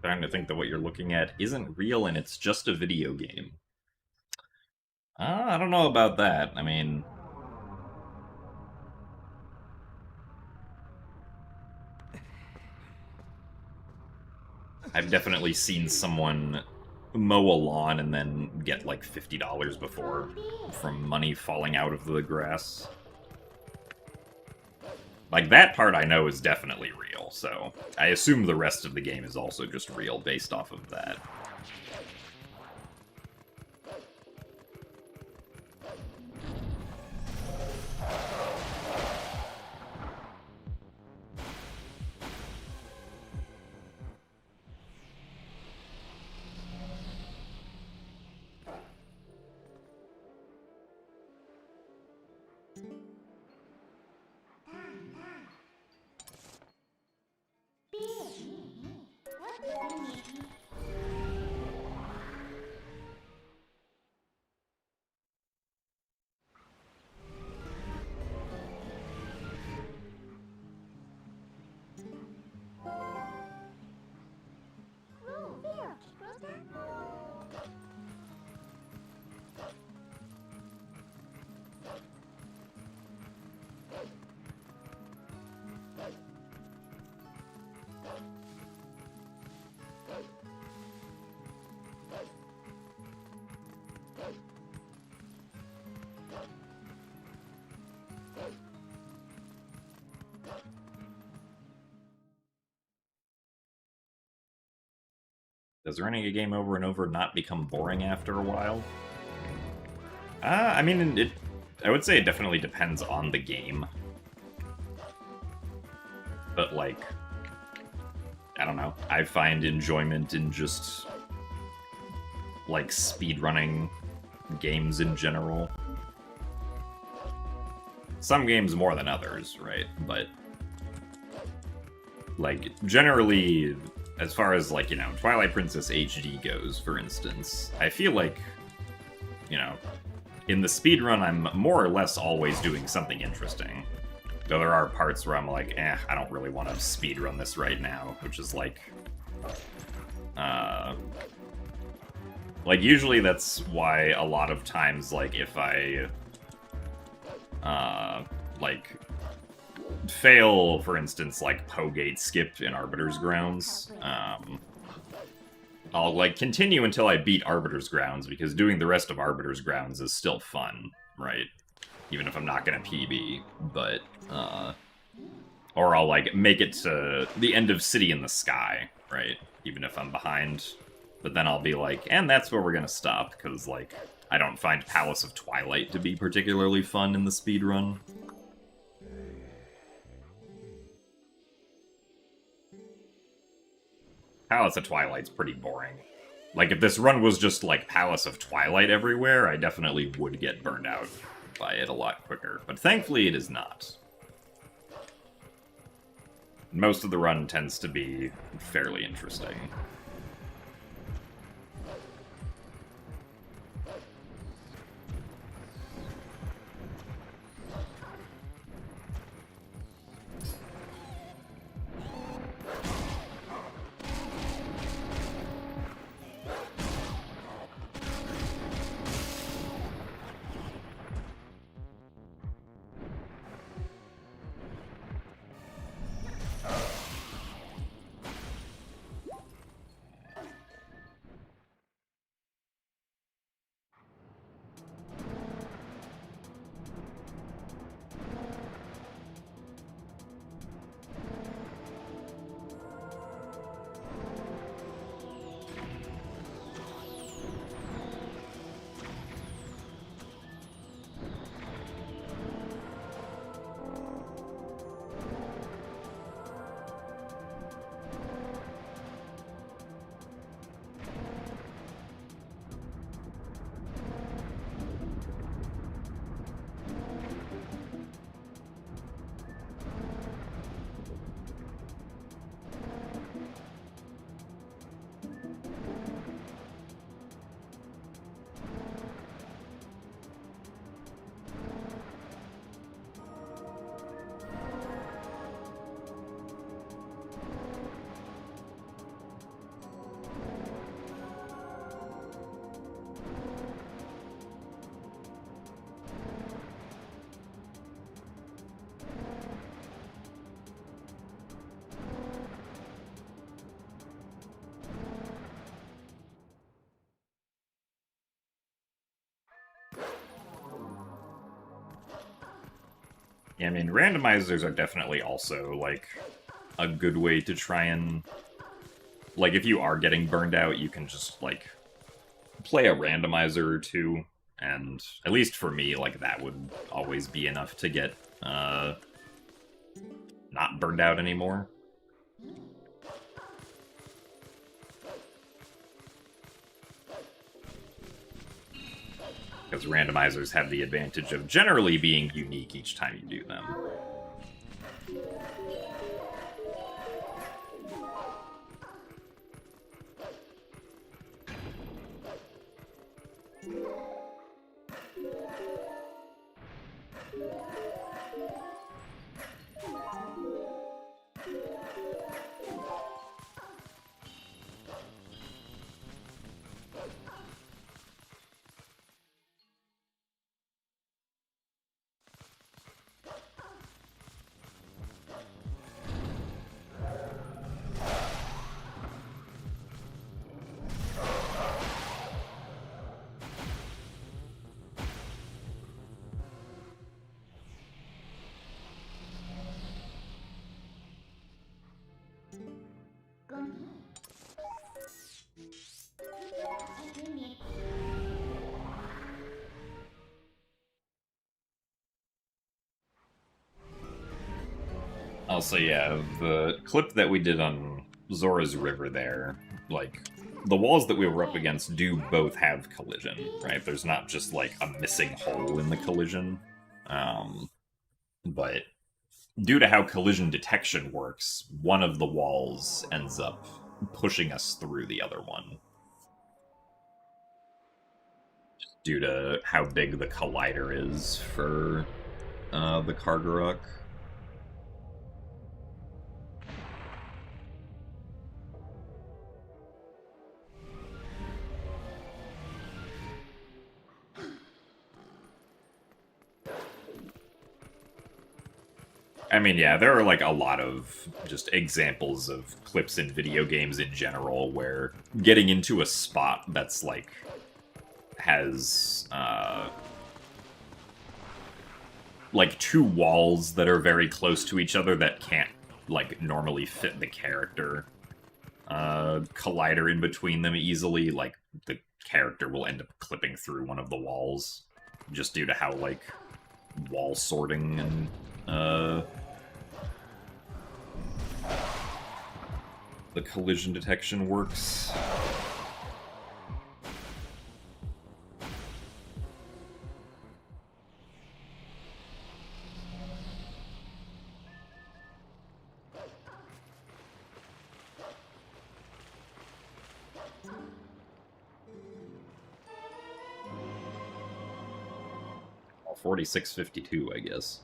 Trying to think that what you're looking at isn't real and it's just a video game. I don't know about that. I mean, I've definitely seen someone mow a lawn and then get like $50 before from money falling out of the grass. Like, that part I know is definitely real, so I assume the rest of the game is also just real based off of that. Does running a game over and over not become boring after a while? I mean, I would say it definitely depends on the game. But, like, I don't know. I find enjoyment in just, like, speedrunning games in general. Some games more than others, right? But, like, generally, as far as, like, you know, Twilight Princess HD goes, for instance, I feel like, you know, in the speedrun, I'm more or less always doing something interesting. Though there are parts where I'm like, I don't really want to speedrun this right now, which is like, usually that's why a lot of times, like, if I, like, fail, for instance, like, Pogate skip in Arbiter's Grounds, I'll, like, continue until I beat Arbiter's Grounds, because doing the rest of Arbiter's Grounds is still fun, right? Even if I'm not gonna PB, but, or I'll, like, make it to the end of City in the Sky, right? Even if I'm behind. But then I'll be like, and that's where we're gonna stop, because, like, I don't find Palace of Twilight to be particularly fun in the speedrun. Palace of Twilight's pretty boring. Like, if this run was just, like, Palace of Twilight everywhere, I definitely would get burned out by it a lot quicker. But thankfully, it is not. Most of the run tends to be fairly interesting. Yeah, I mean, randomizers are definitely also, like, a good way to try and... Like, if you are getting burned out, you can just, like, play a randomizer or two, and at least for me, like, that would always be enough to get, not burned out anymore. Because randomizers have the advantage of generally being unique each time you do them. Also, yeah, the clip that we did on Zora's River there, like, the walls that we were up against do both have collision, right? There's not just, like, a missing hole in the collision. But due to how collision detection works, one of the walls ends up pushing us through the other one. Due to how big the collider is for the Kargarok. I mean, yeah, there are like a lot of just examples of clips in video games in general where getting into a spot that's like has like two walls that are very close to each other that can't like normally fit the character collider in between them easily, like the character will end up clipping through one of the walls just due to how like wall sorting and the collision detection works. Well, 4652, I guess.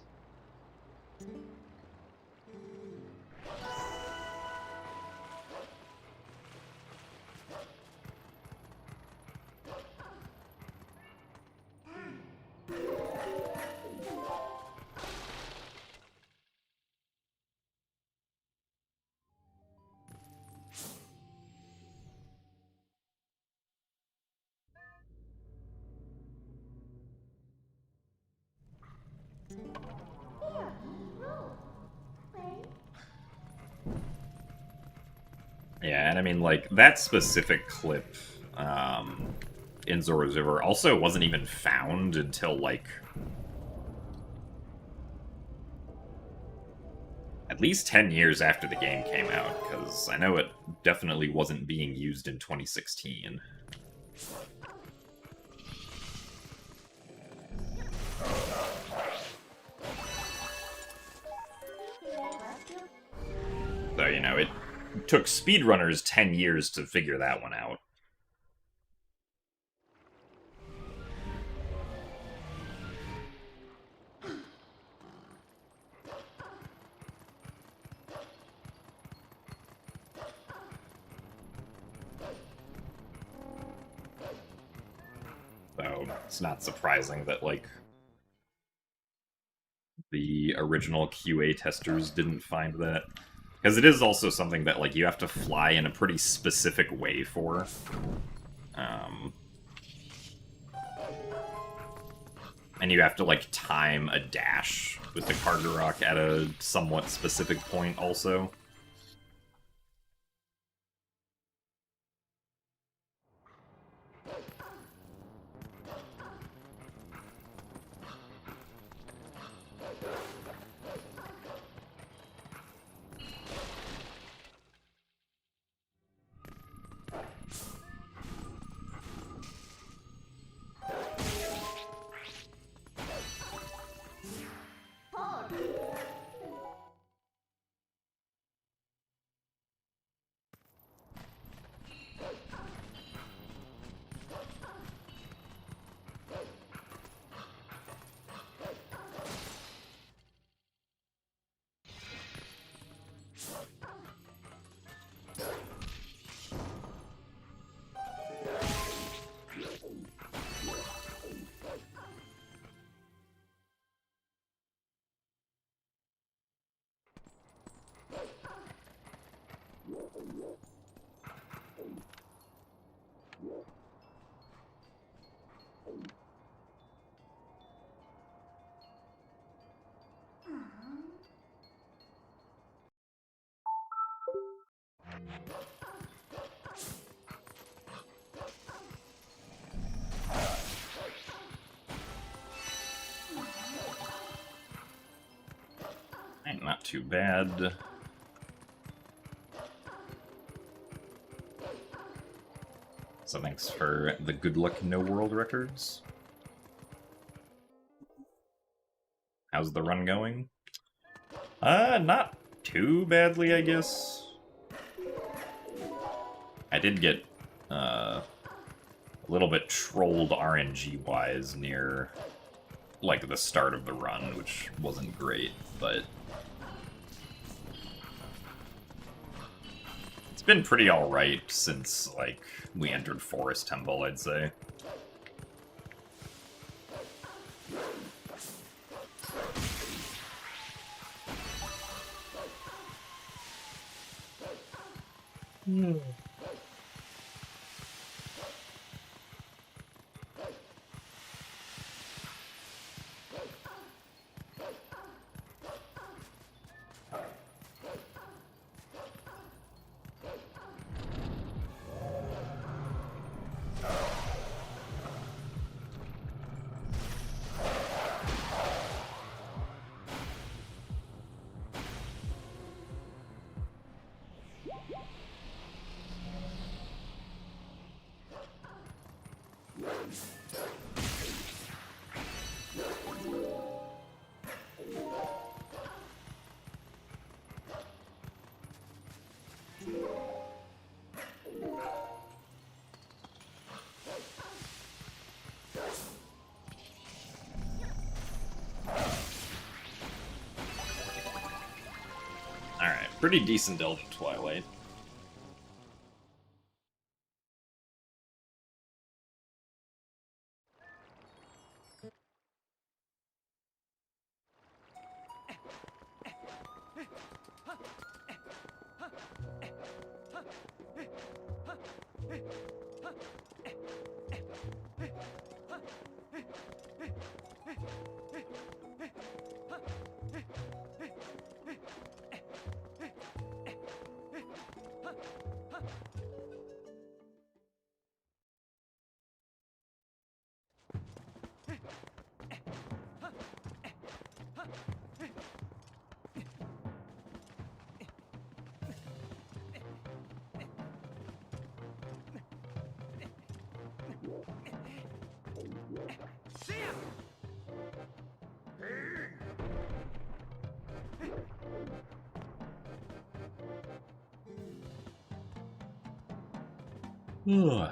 Yeah, and I mean, like, that specific clip in Zora's River also wasn't even found until, like, at least 10 years after the game came out, because I know it definitely wasn't being used in 2016. So, you know, it took speedrunners 10 years to figure that one out. So, it's not surprising that, like, the original QA testers didn't find that. Because it is also something that, like, you have to fly in a pretty specific way for. And you have to, like, time a dash with the Kargarok at a somewhat specific point also. Not too bad. So thanks for the good luck no world records. How's the run going? Not too badly, I guess. I did get a little bit trolled RNG-wise near, like, the start of the run, which wasn't great, but it's been pretty alright since, like, we entered Forest Temple, I'd say. Alright, pretty decent delve in Twilight. Ugh.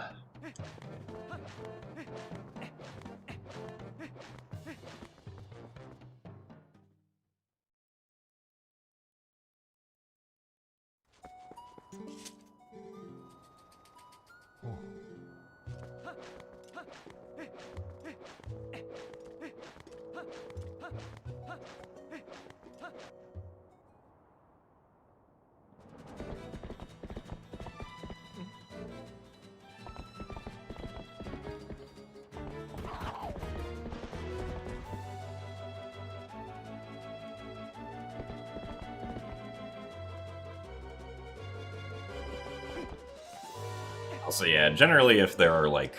Also, yeah, generally if there are, like,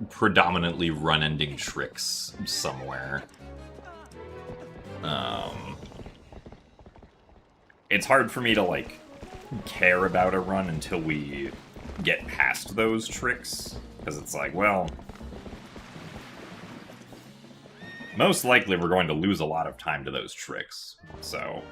predominantly run-ending tricks somewhere, it's hard for me to, like, care about a run until we get past those tricks, because it's like, well, most likely we're going to lose a lot of time to those tricks, so...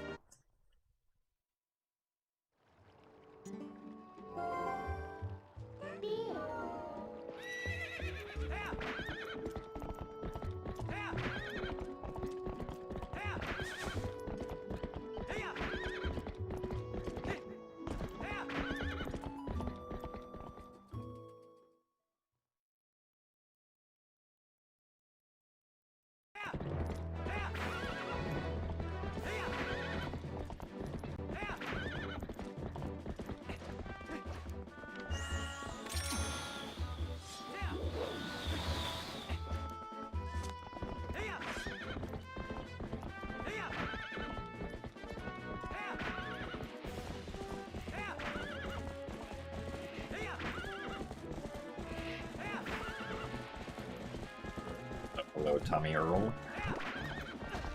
Hello, Tommy Earl.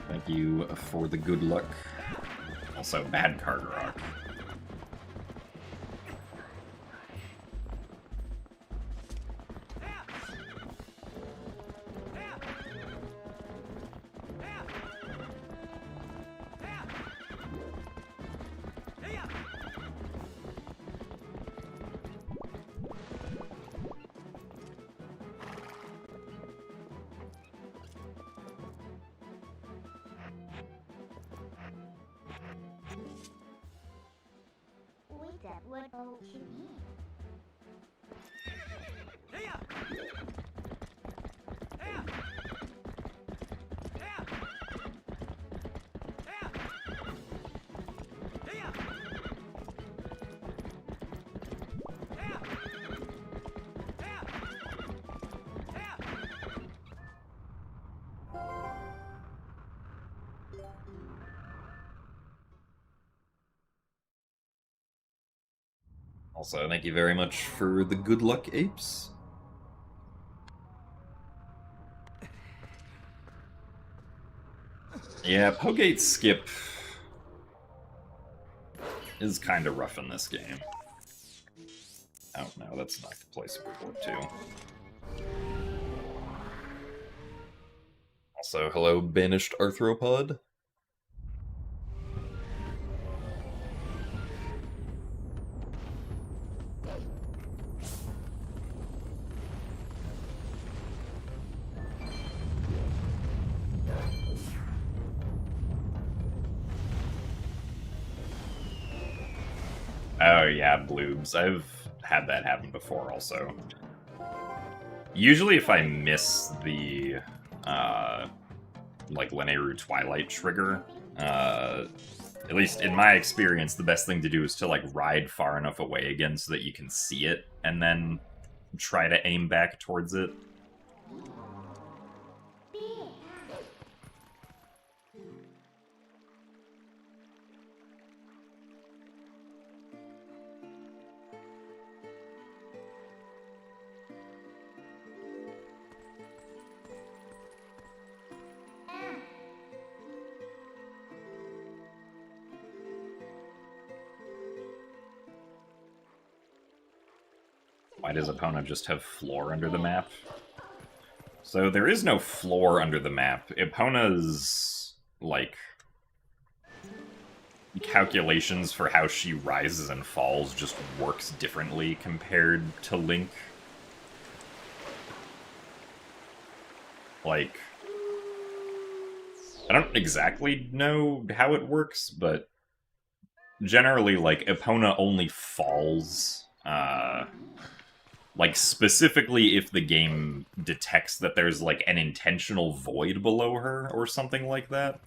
Thank you for the good luck. Also, bad card rock. Also, thank you very much for the good luck apes. Yeah, Pogate skip is kind of rough in this game. Oh no, that's not the place we go to. Also, hello, banished arthropod. Oh yeah, bloobs. I've had that happen before also. Usually if I miss the, like, Leneru Twilight trigger, at least in my experience, the best thing to do is to, like, ride far enough away again so that you can see it, and then try to aim back towards it. Why does Epona just have floor under the map? So there is no floor under the map. Epona's, like, calculations for how she rises and falls just works differently compared to Link. Like, I don't exactly know how it works, but generally, like, Epona only falls, like, specifically if the game detects that there's, like, an intentional void below her, or something like that.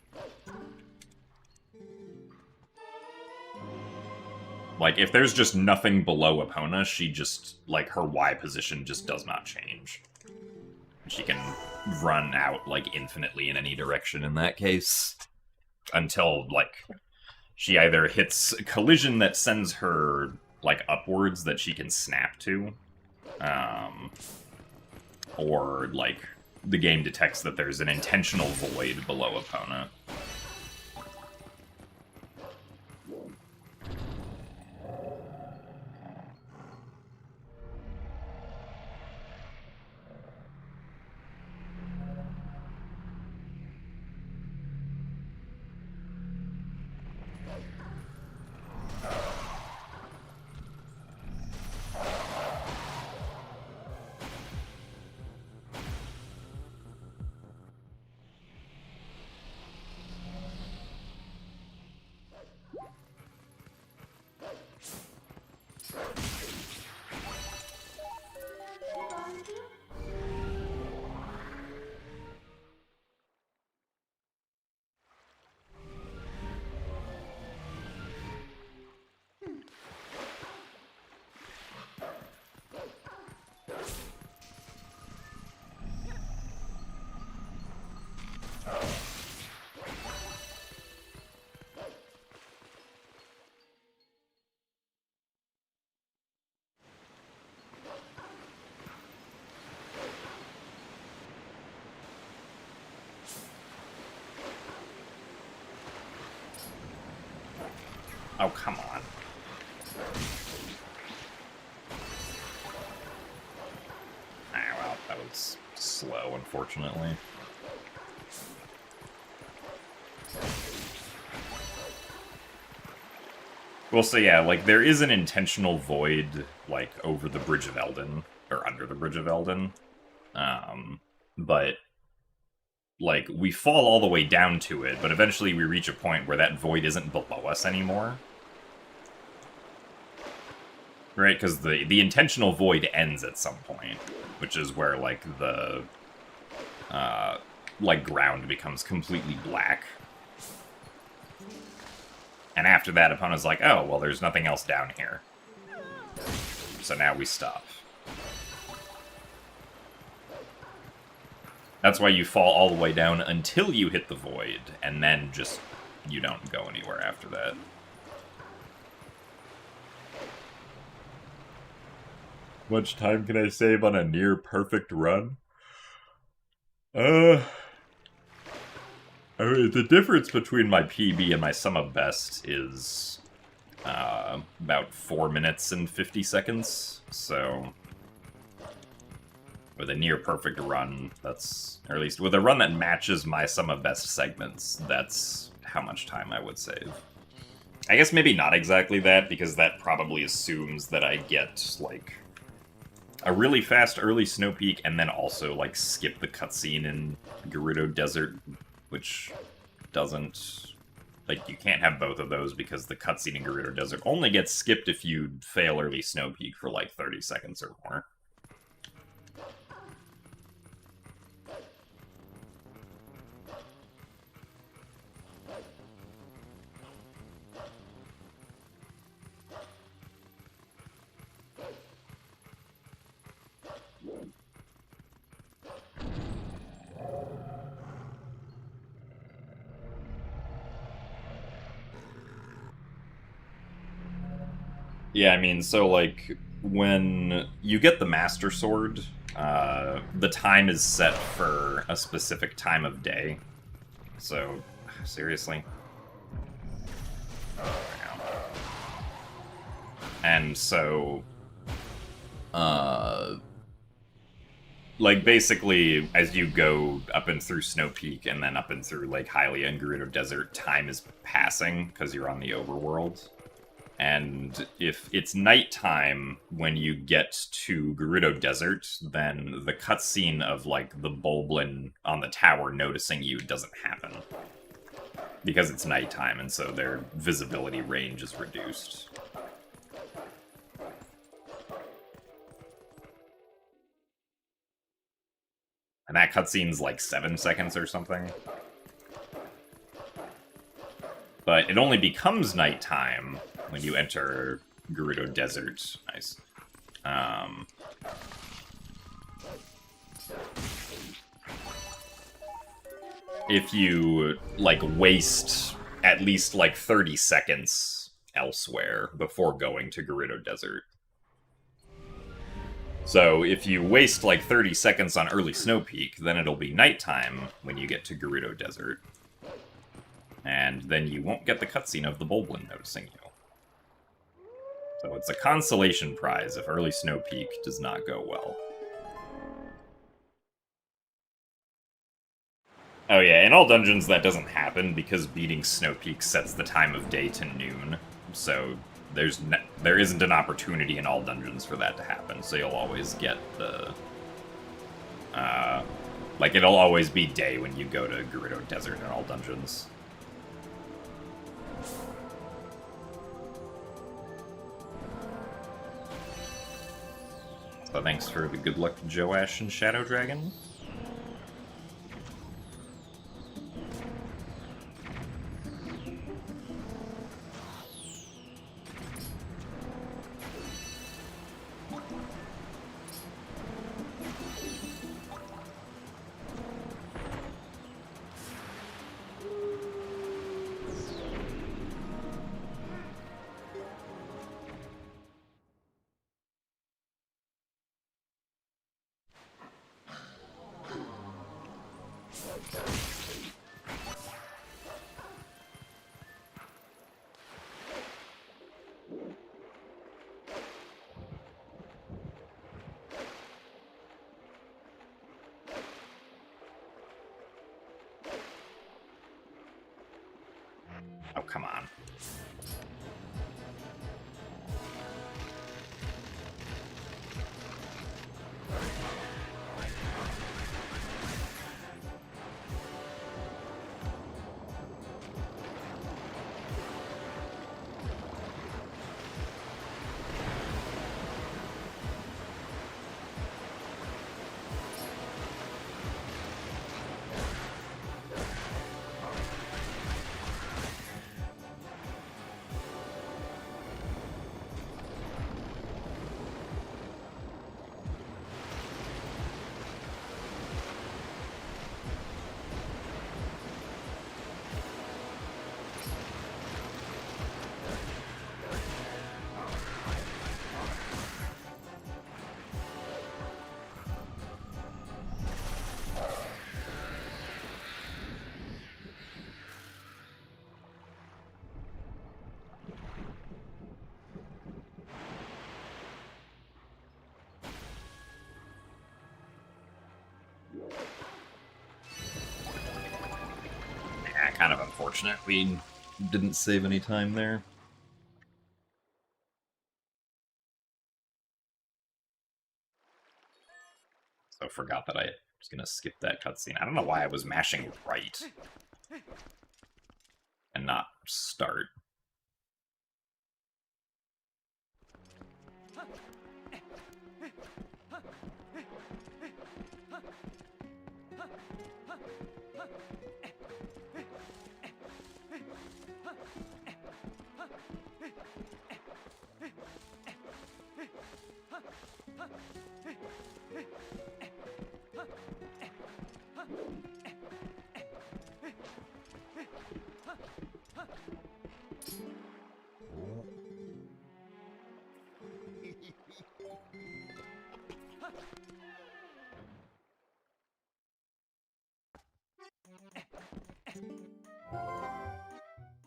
Like, if there's just nothing below Epona, she just, like, her Y position just does not change. She can run out, like, infinitely in any direction in that case. Until, like, she either hits a collision that sends her, like, upwards that she can snap to, or, like, the game detects that there's an intentional void below Epona. Oh, come on. Ah, well, that was slow, unfortunately. Well, so yeah, like, there is an intentional void, like, over the Bridge of Eldin, or under the Bridge of Eldin, but, like, we fall all the way down to it, but eventually we reach a point where that void isn't below us anymore. Right, because the intentional void ends at some point, which is where, like, the, ground becomes completely black. And after that, opponent's like, oh, well, there's nothing else down here. So now we stop. That's why you fall all the way down until you hit the void, and then just, you don't go anywhere after that. Much time can I save on a near-perfect run? I mean, the difference between my PB and my sum of best is about 4 minutes and 50 seconds, so with a near-perfect run, that's, or at least with a run that matches my sum of best segments, that's how much time I would save. I guess maybe not exactly that, because that probably assumes that I get, like, a really fast early snow peak, and then also, like, skip the cutscene in Gerudo Desert, which doesn't... Like, you can't have both of those, because the cutscene in Gerudo Desert only gets skipped if you fail early snow peak for, like, 30 seconds or more. Yeah, I mean, so, like, when you get the Master Sword, the time is set for a specific time of day. So, seriously? And so, like, basically, as you go up and through Snow Peak and then up and through Lake Hylia and Gerudo Desert, time is passing because you're on the overworld. And if it's nighttime when you get to Gerudo Desert, then the cutscene of, like, the Bulblin on the tower noticing you doesn't happen. Because it's nighttime, and so their visibility range is reduced. And that cutscene's like 7 seconds or something. But it only becomes nighttime when you enter Gerudo Desert. Nice. If you, like, waste at least, like, 30 seconds elsewhere before going to Gerudo Desert. So if you waste, like, 30 seconds on early Snow Peak, then it'll be nighttime when you get to Gerudo Desert. And then you won't get the cutscene of the Bulblin noticing you. So it's a consolation prize if early Snow Peak does not go well. Oh yeah, in all dungeons that doesn't happen because beating Snow Peak sets the time of day to noon. So there isn't an opportunity in all dungeons for that to happen, so you'll always get the... like, it'll always be day when you go to Gerudo Desert in all dungeons. So thanks for the good luck to Joash and Shadow Dragon. Oh, come on. unfortunate we didn't save any time there. So I forgot that I was gonna skip that cutscene. I don't know why I was mashing right and not start.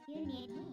You need me.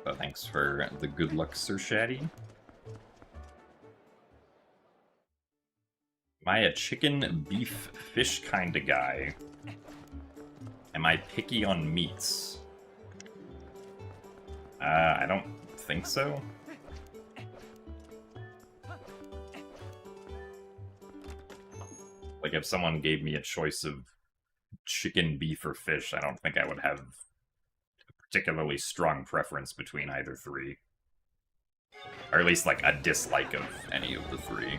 So thanks for the good luck, Sir Shaddy. Am I a chicken, beef, fish kind of guy? Am I picky on meats? I don't think so. Like, if someone gave me a choice of chicken, beef, or fish, I don't think I would have a particularly strong preference between either three. Or at least, like, a dislike of any of the three.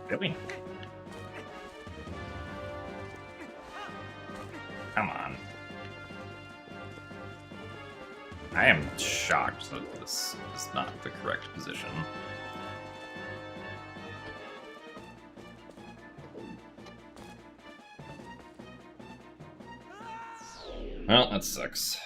Really? Come on. I am shocked that this is not the correct position. Well, that sucks.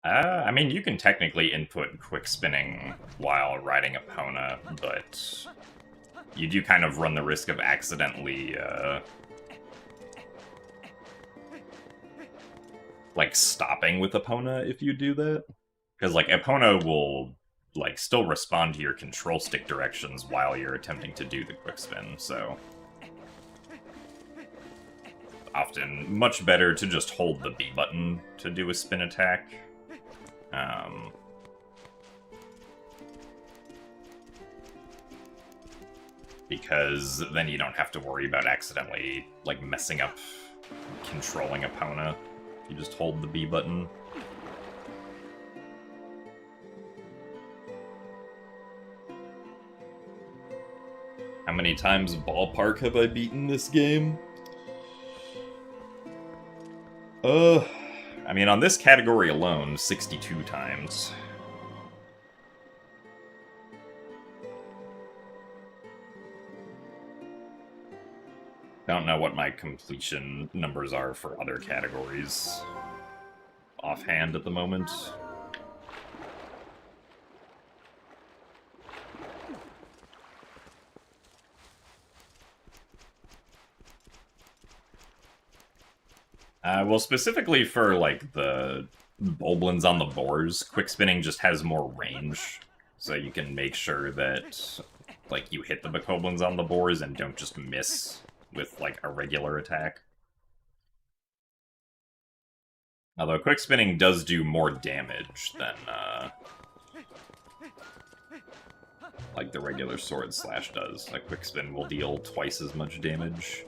I mean, you can technically input quick spinning while riding Epona, but you do kind of run the risk of accidentally, like, stopping with Epona if you do that. Because, like, Epona will, like, still respond to your control stick directions while you're attempting to do the quick spin, so... Often much better to just hold the B button to do a spin attack. Because then you don't have to worry about accidentally, like, messing up controlling Epona. You just hold the B button. How many times ballpark have I beaten this game? I mean, on this category alone, 62 times. Don't know what my completion numbers are for other categories offhand at the moment. Well, specifically for, like, the Boblins on the boars, quick spinning just has more range, so you can make sure that, like, you hit the Bokoblins on the boars and don't just miss with, like, a regular attack. Although quick spinning does do more damage than, like, the regular sword slash does. Like, quick spin will deal twice as much damage.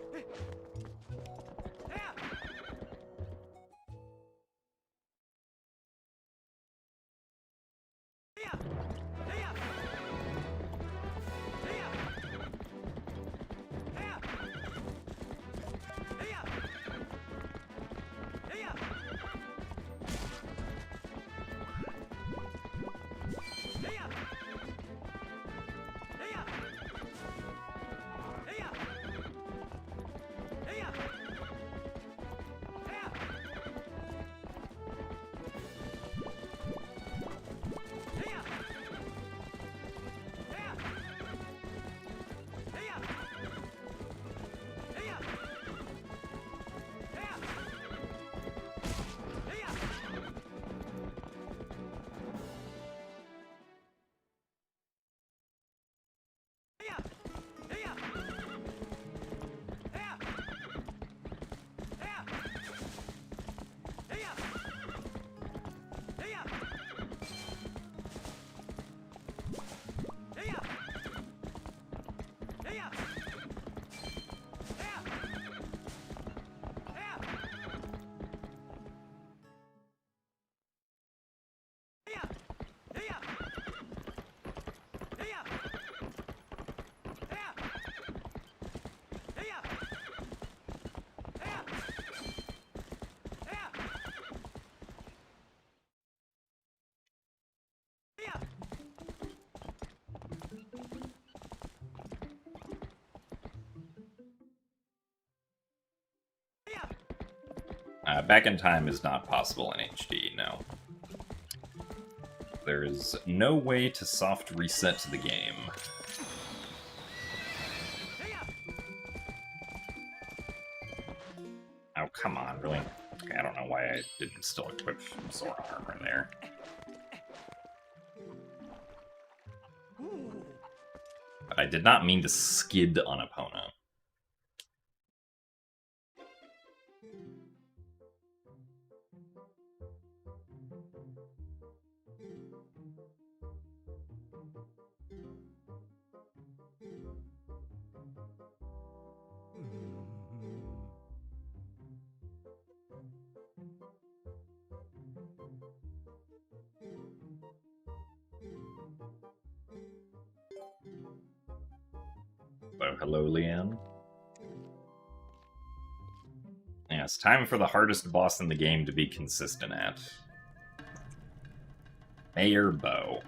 Back in time is not possible in HD, no. There is no way to soft reset the game. Oh, come on, really? Okay, I don't know why I didn't still equip Zora armor there. But I did not mean to skid on Epona. So, hello, Leanne. Yeah, it's time for the hardest boss in the game to be consistent at. Mayor Bow.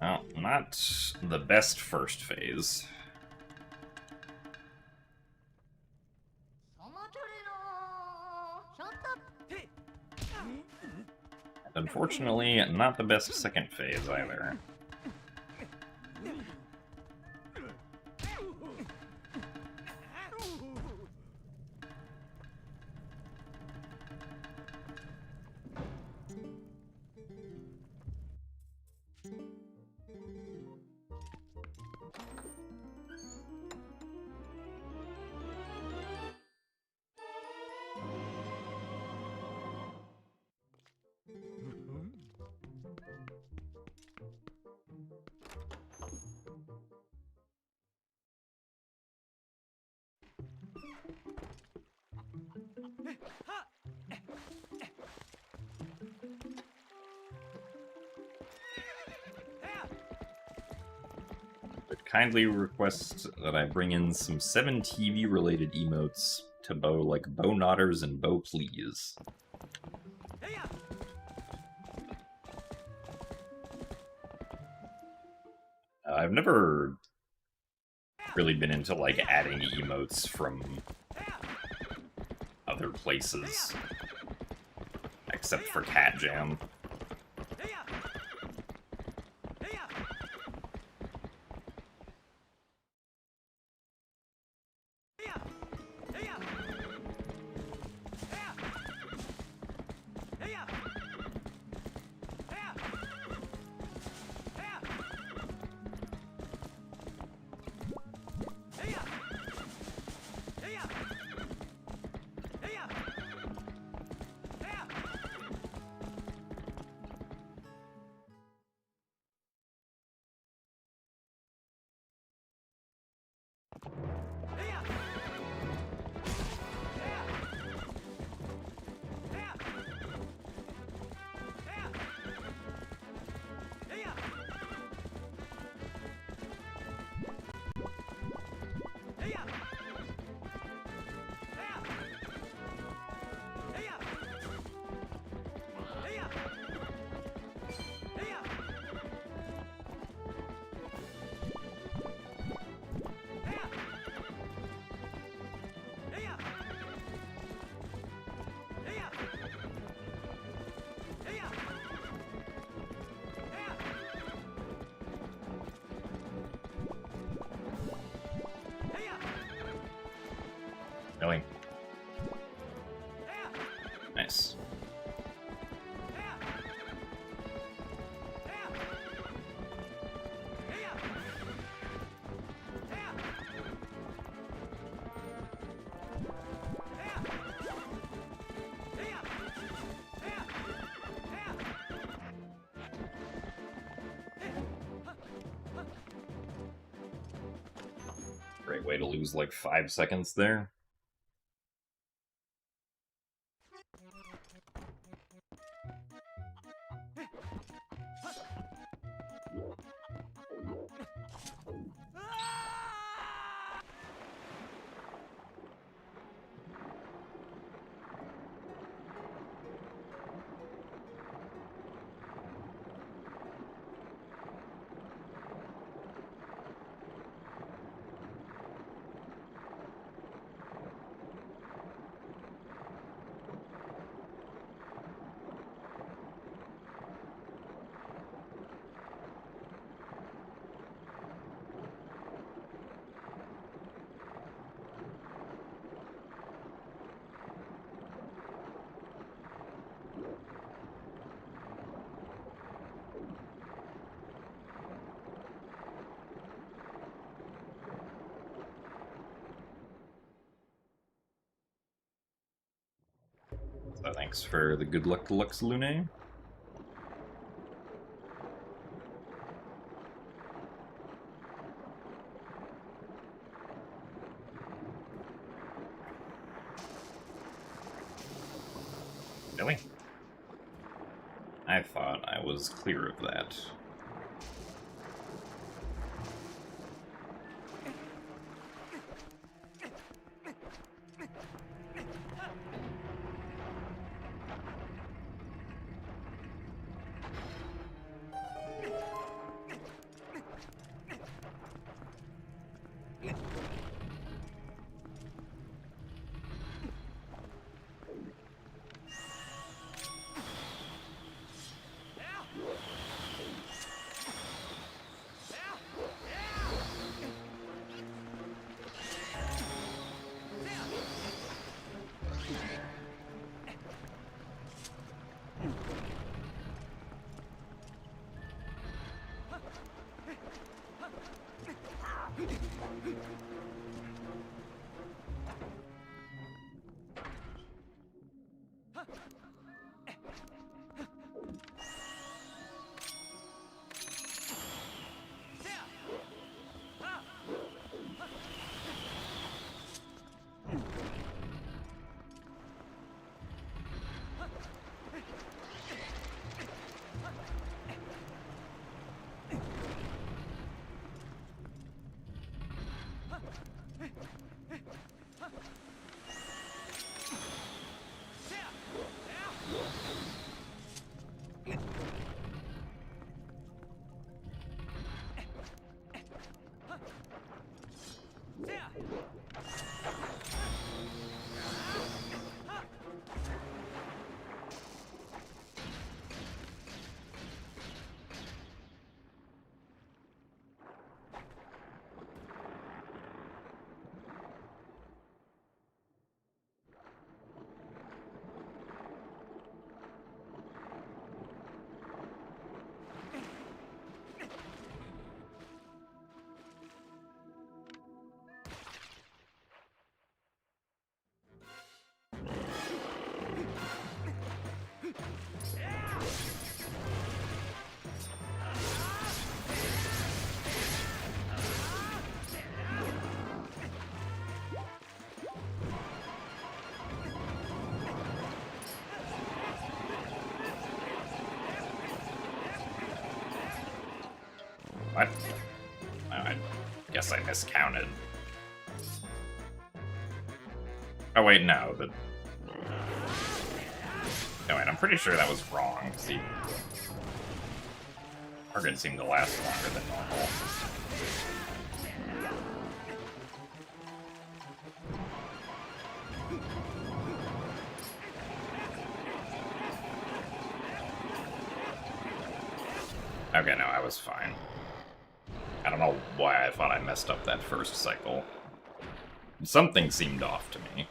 Well, not the best first phase. And unfortunately, not the best second phase either. It kindly requests that I bring in some 7 TV-related emotes to bow, like bow nodders and bow please. I've never really been into, like, adding emotes from other places, except for Cat Jam. Really? Nice. Great way to lose like 5 seconds there. So thanks for the good luck Lux Lune. Really? I thought I was clear of that. What? I guess I miscounted. Oh wait, no, but... No, wait, I'm pretty sure that was wrong. See, target seemed to last longer than normal. Okay, no, I was fine. I don't know why I thought I messed up that first cycle. Something seemed off to me.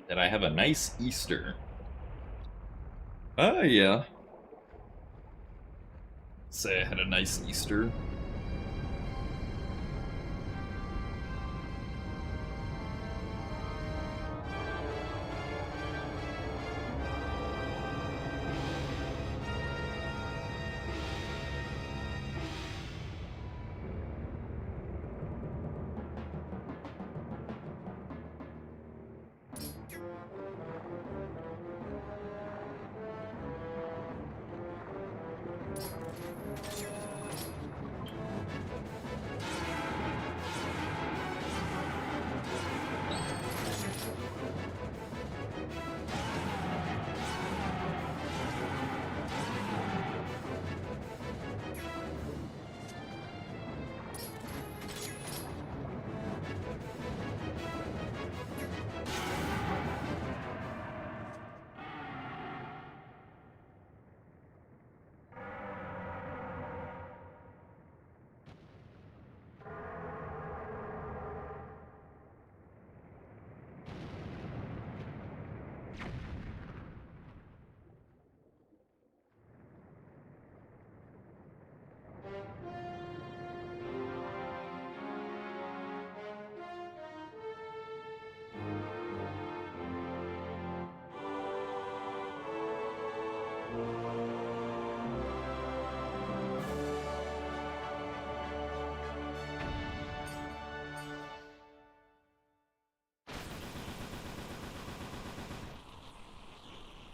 Did I have a nice Easter? Oh, yeah. Say I had a nice Easter.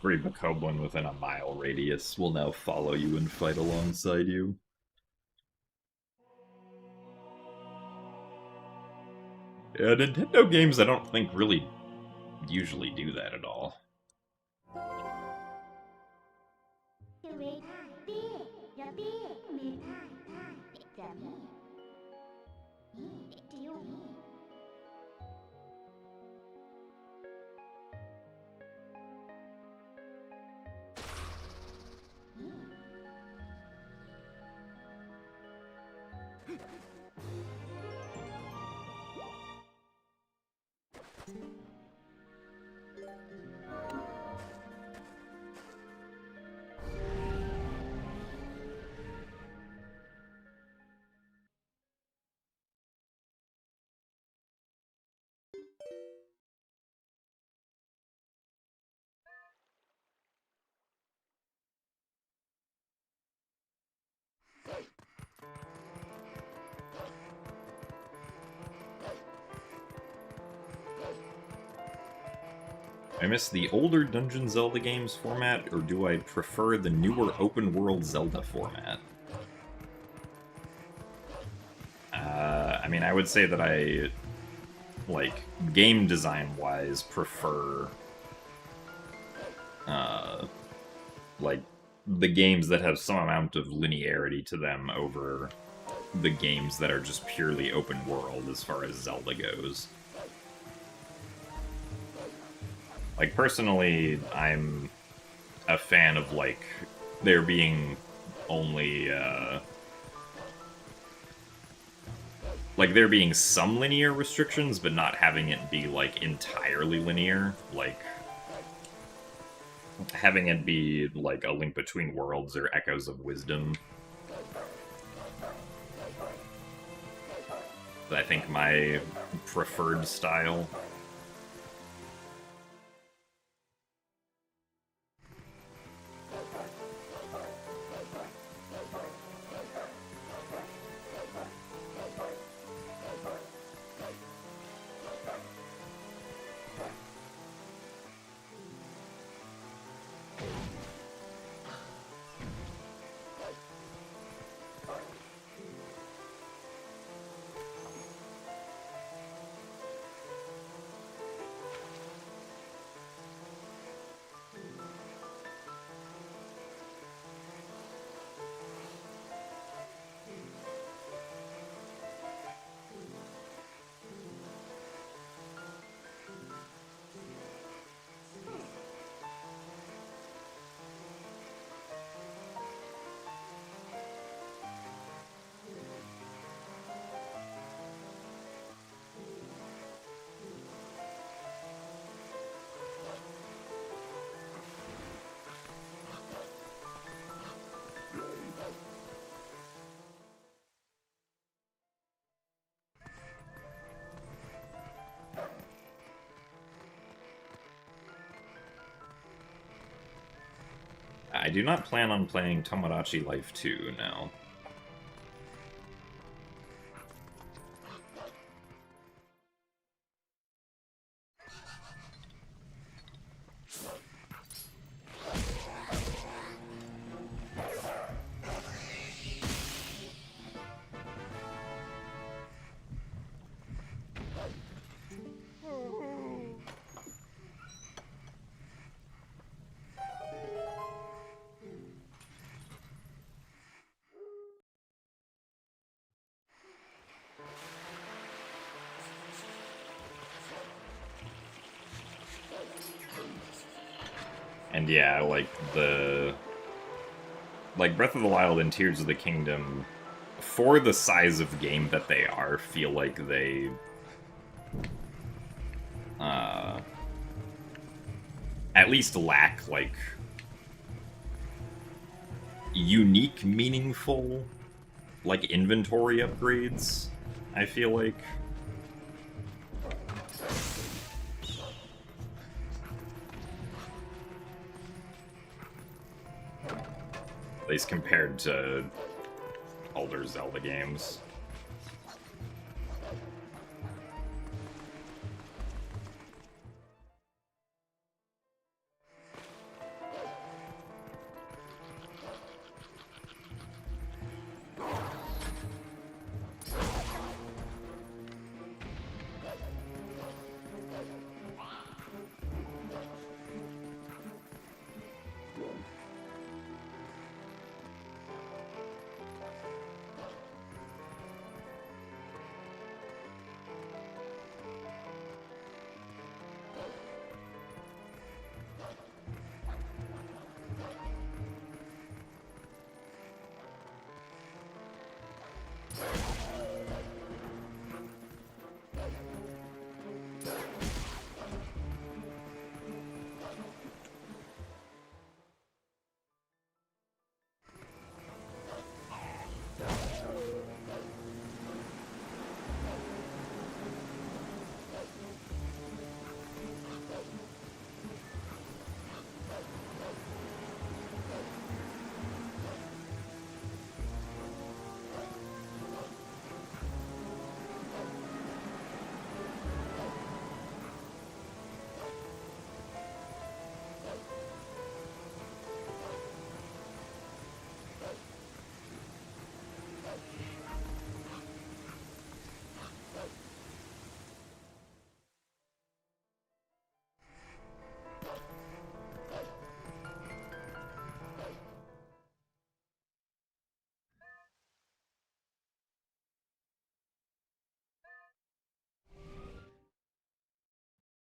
Every bokoblin within a mile radius will now follow you and fight alongside you. Yeah, Nintendo games I don't think really usually do that at all. I miss the older Dungeon Zelda games format, or do I prefer the newer open-world Zelda format? I mean, I would say that I, like, game design-wise, prefer, like, the games that have some amount of linearity to them over the games that are just purely open-world as far as Zelda goes. Like, personally, I'm a fan of, like, there being only, like, there being some linear restrictions, but not having it be, like, entirely linear. Like, having it be, like, a Link Between Worlds or Echoes of Wisdom. I think my preferred style. I do not plan on playing Tomodachi Life 2 now. And yeah, like, Breath of the Wild and Tears of the Kingdom, for the size of game that they are, feel like they, at least lack, like, unique, meaningful, like, inventory upgrades, I feel like. At least compared to older Zelda games.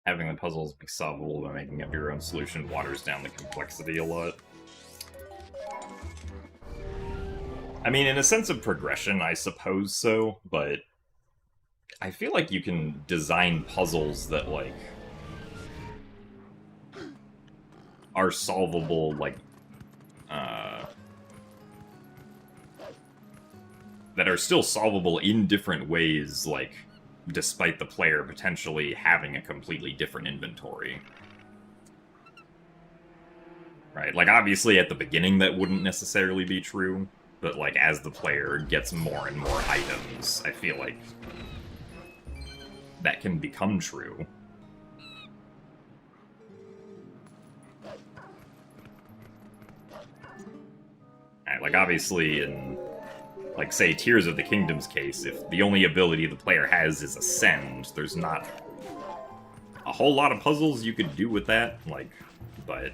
Having the puzzles be solvable by making up your own solution waters down the complexity a lot. I mean, in a sense of progression, I suppose so, but I feel like you can design puzzles that, like, are solvable, like, that are still solvable in different ways, like, despite the player potentially having a completely different inventory. Right? Like, obviously, at the beginning, that wouldn't necessarily be true, but, like, as the player gets more and more items, I feel like that can become true. Right, like, obviously, in, like, say, Tears of the Kingdom's case, if the only ability the player has is Ascend, there's not a whole lot of puzzles you could do with that, like, but...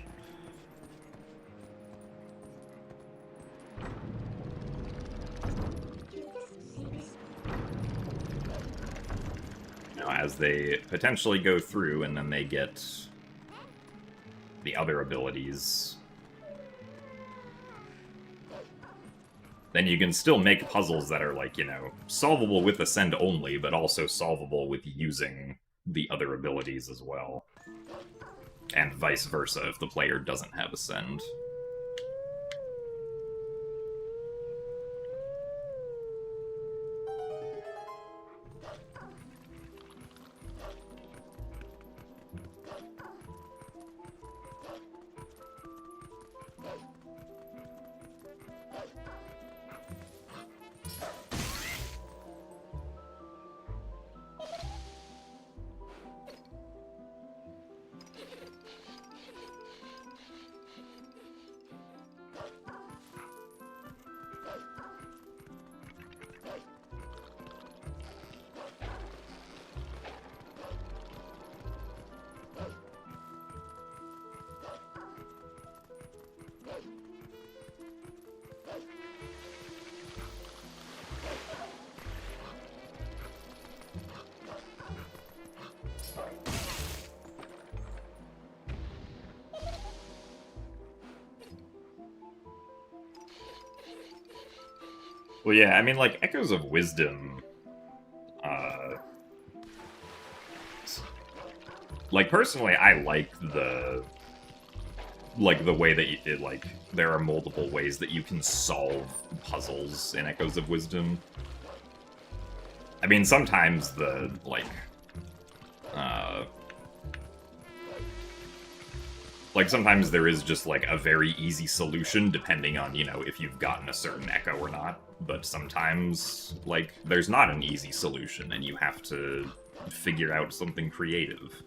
as they potentially go through and then they get the other abilities, then you can still make puzzles that are, like, you know, solvable with Ascend only, but also solvable with using the other abilities as well. And vice versa if the player doesn't have Ascend. Well, yeah, I mean, like, Echoes of Wisdom, like, personally, I like the way that like, there are multiple ways that you can solve puzzles in Echoes of Wisdom. I mean, sometimes the, like, sometimes there is just, like, a very easy solution, depending on, you know, if you've gotten a certain echo or not. But sometimes, like, there's not an easy solution, and you have to figure out something creative.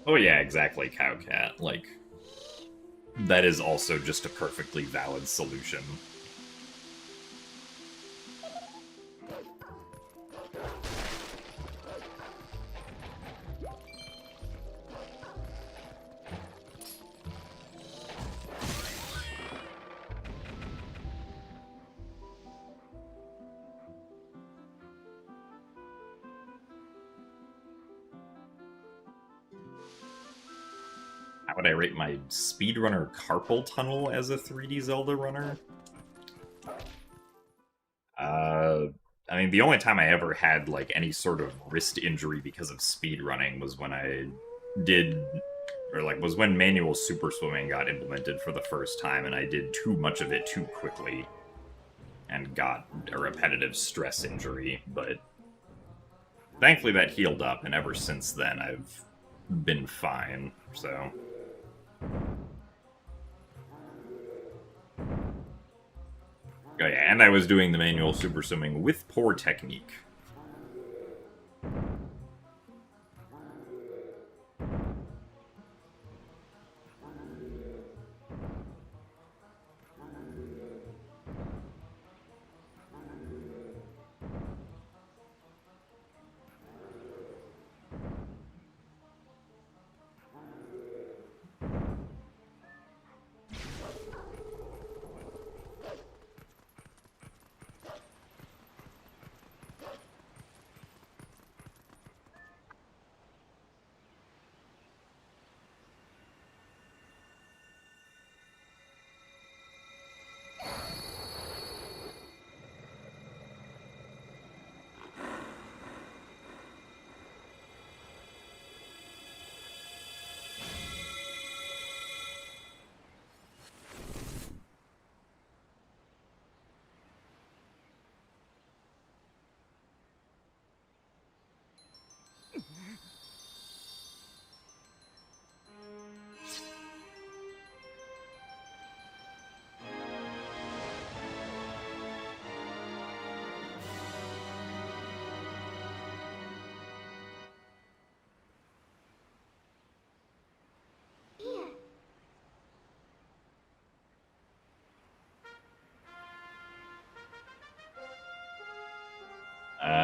Oh yeah, exactly, Cowcat. Like, that is also just a perfectly valid solution. How would I rate my speedrunner carpal tunnel as a 3D Zelda runner? I mean, the only time I ever had, like, any sort of wrist injury because of speedrunning was when I did, or, like, was when manual super swimming got implemented for the first time, and I did too much of it too quickly, and got a repetitive stress injury, but Thankfully that healed up, and ever since then I've been fine, so... Oh yeah, and I was doing the manual super swimming with poor technique.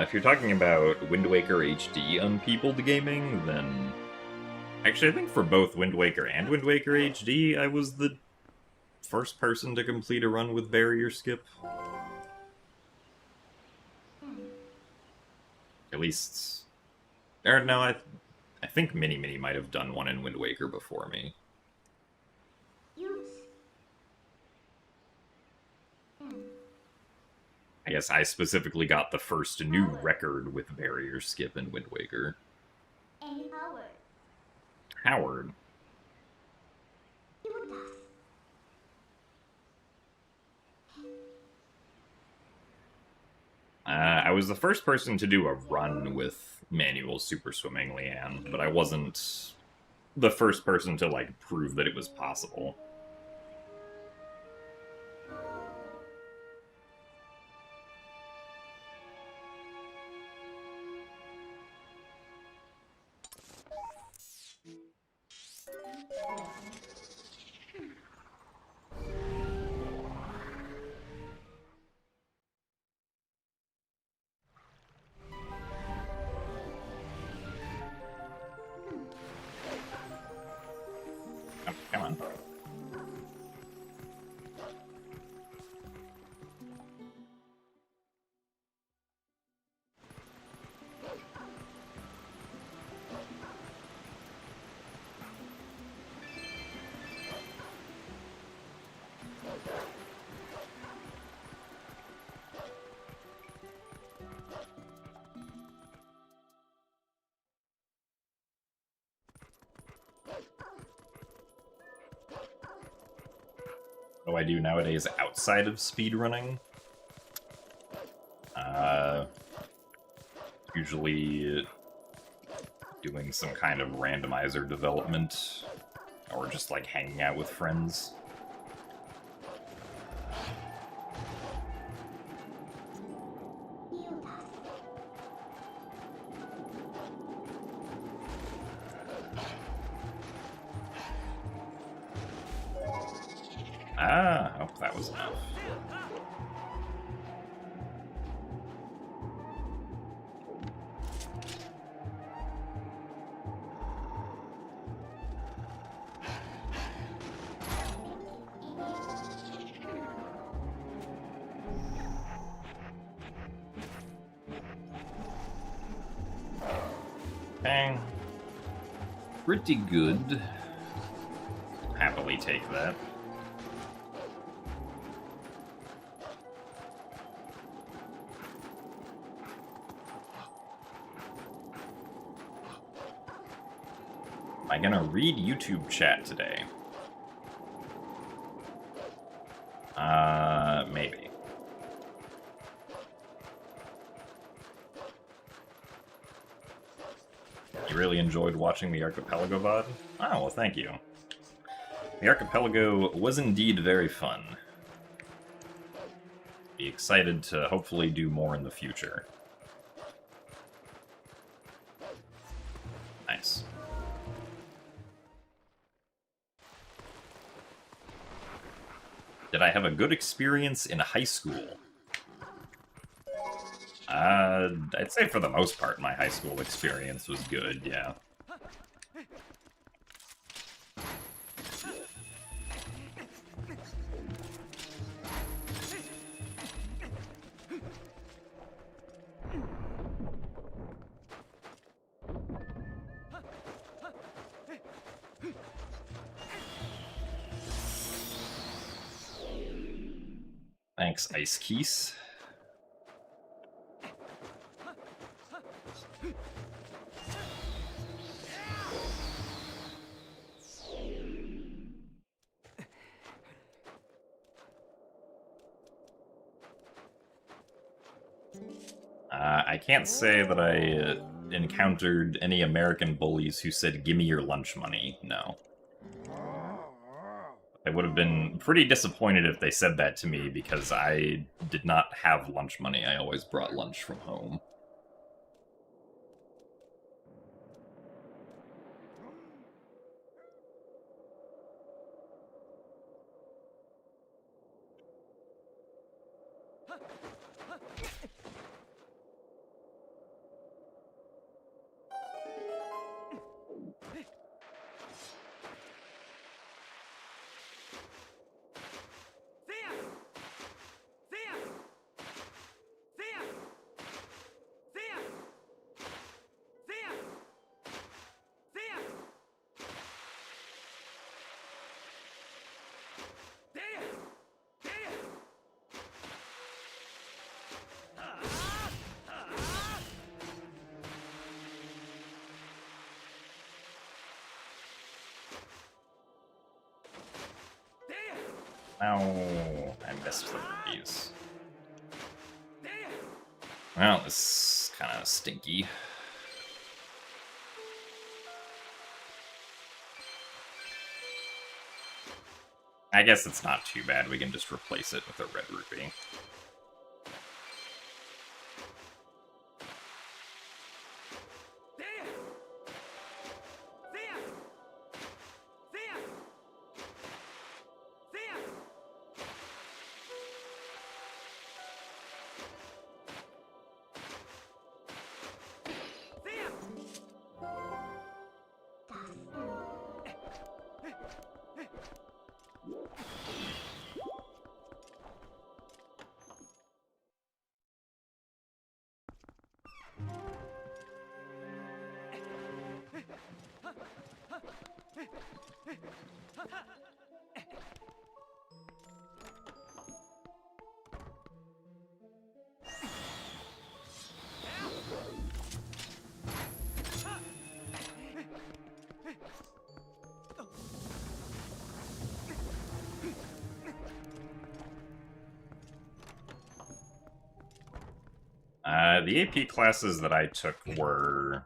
If you're talking about Wind Waker HD unpeopled gaming, then... Actually, I think for both Wind Waker and Wind Waker HD, I was the first person to complete a run with barrier skip. At least... Or no, I think Mini Mini might have done one in Wind Waker before me. I guess I specifically got the first new record with barrier skip in Wind Waker. Howard. I was the first person to do a run with manual super swimming Leanne, but I wasn't the first person to, like, prove that it was possible. Oh, come on. What do I do nowadays outside of speedrunning? Usually doing some kind of randomizer development, or just like hanging out with friends. Ah, hope that was enough. Bang. Pretty good. Happily take that. Am I gonna read YouTube chat today? Maybe. You really enjoyed watching the Archipelago VOD? Oh, well, thank you. The Archipelago was indeed very fun. Be excited to hopefully do more in the future. Nice. Did I have a good experience in high school? I'd say for the most part my high school experience was good, yeah. Thanks, Ice Keys. I can't say that I encountered any American bullies who said, "Give me your lunch money." No. I would have been pretty disappointed if they said that to me, because I did not have lunch money. I always brought lunch from home. Oh, I missed some of these. Well, this is kind of stinky. I guess it's not too bad. We can just replace it with a red rupee. The AP classes that I took were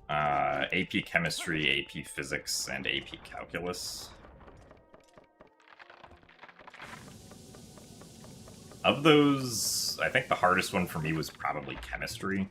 AP Chemistry, AP Physics, and AP Calculus. Of those, I think the hardest one for me was probably Chemistry.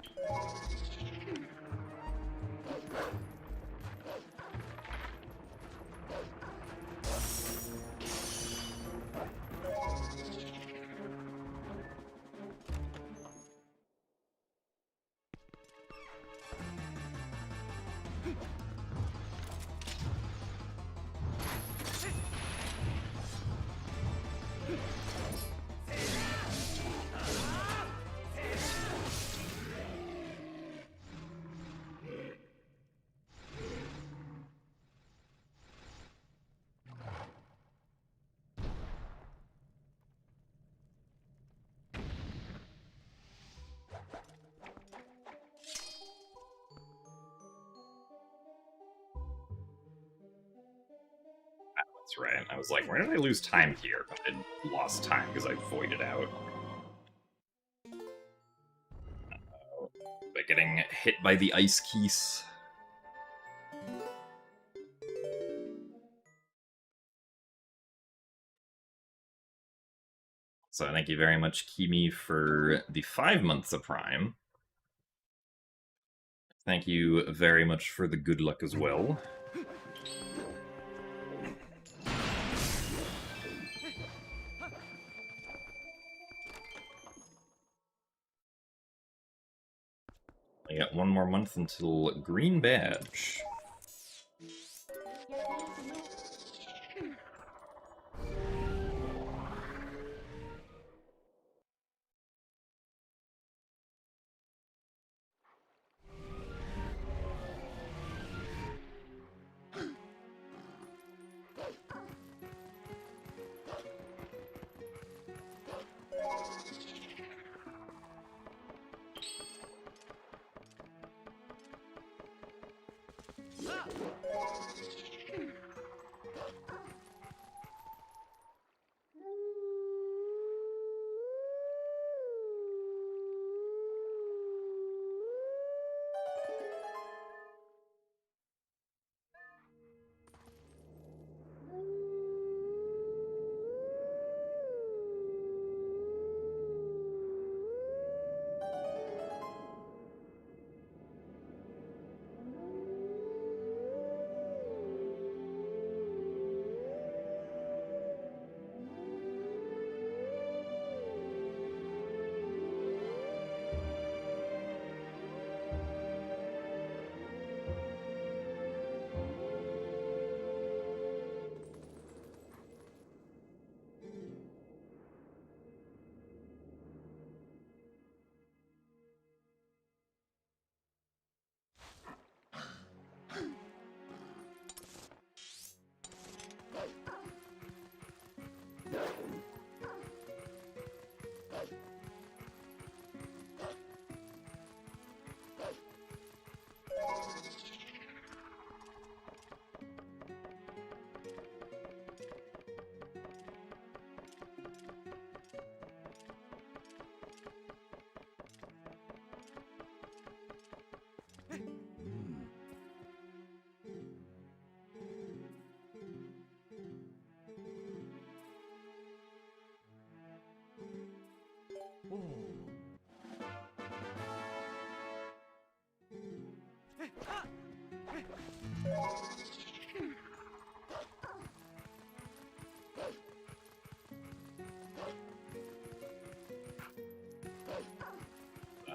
That's right. I was like, where did I lose time here? But I lost time because I voided out. But getting hit by the ice keys. So thank you very much, Kimi, for the 5 months of Prime. Thank you very much for the good luck as well. I got 1 more month until Green Badge.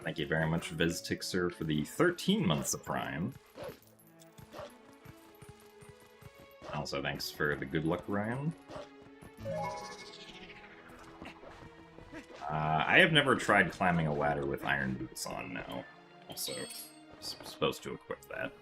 Thank you very much, VizTixer, for the 13 months of Prime. Also, thanks for the good luck, Ryan. I have never tried climbing a ladder with iron boots on now. Also, supposed to equip that.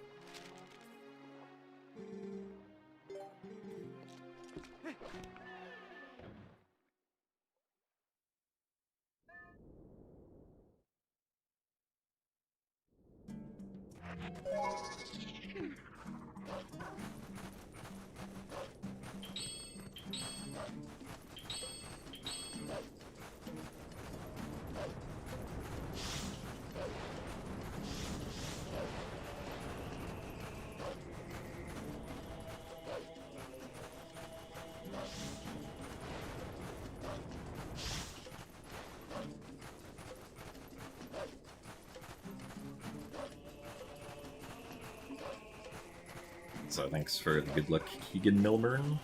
So thanks for the good luck, Keegan Milburn.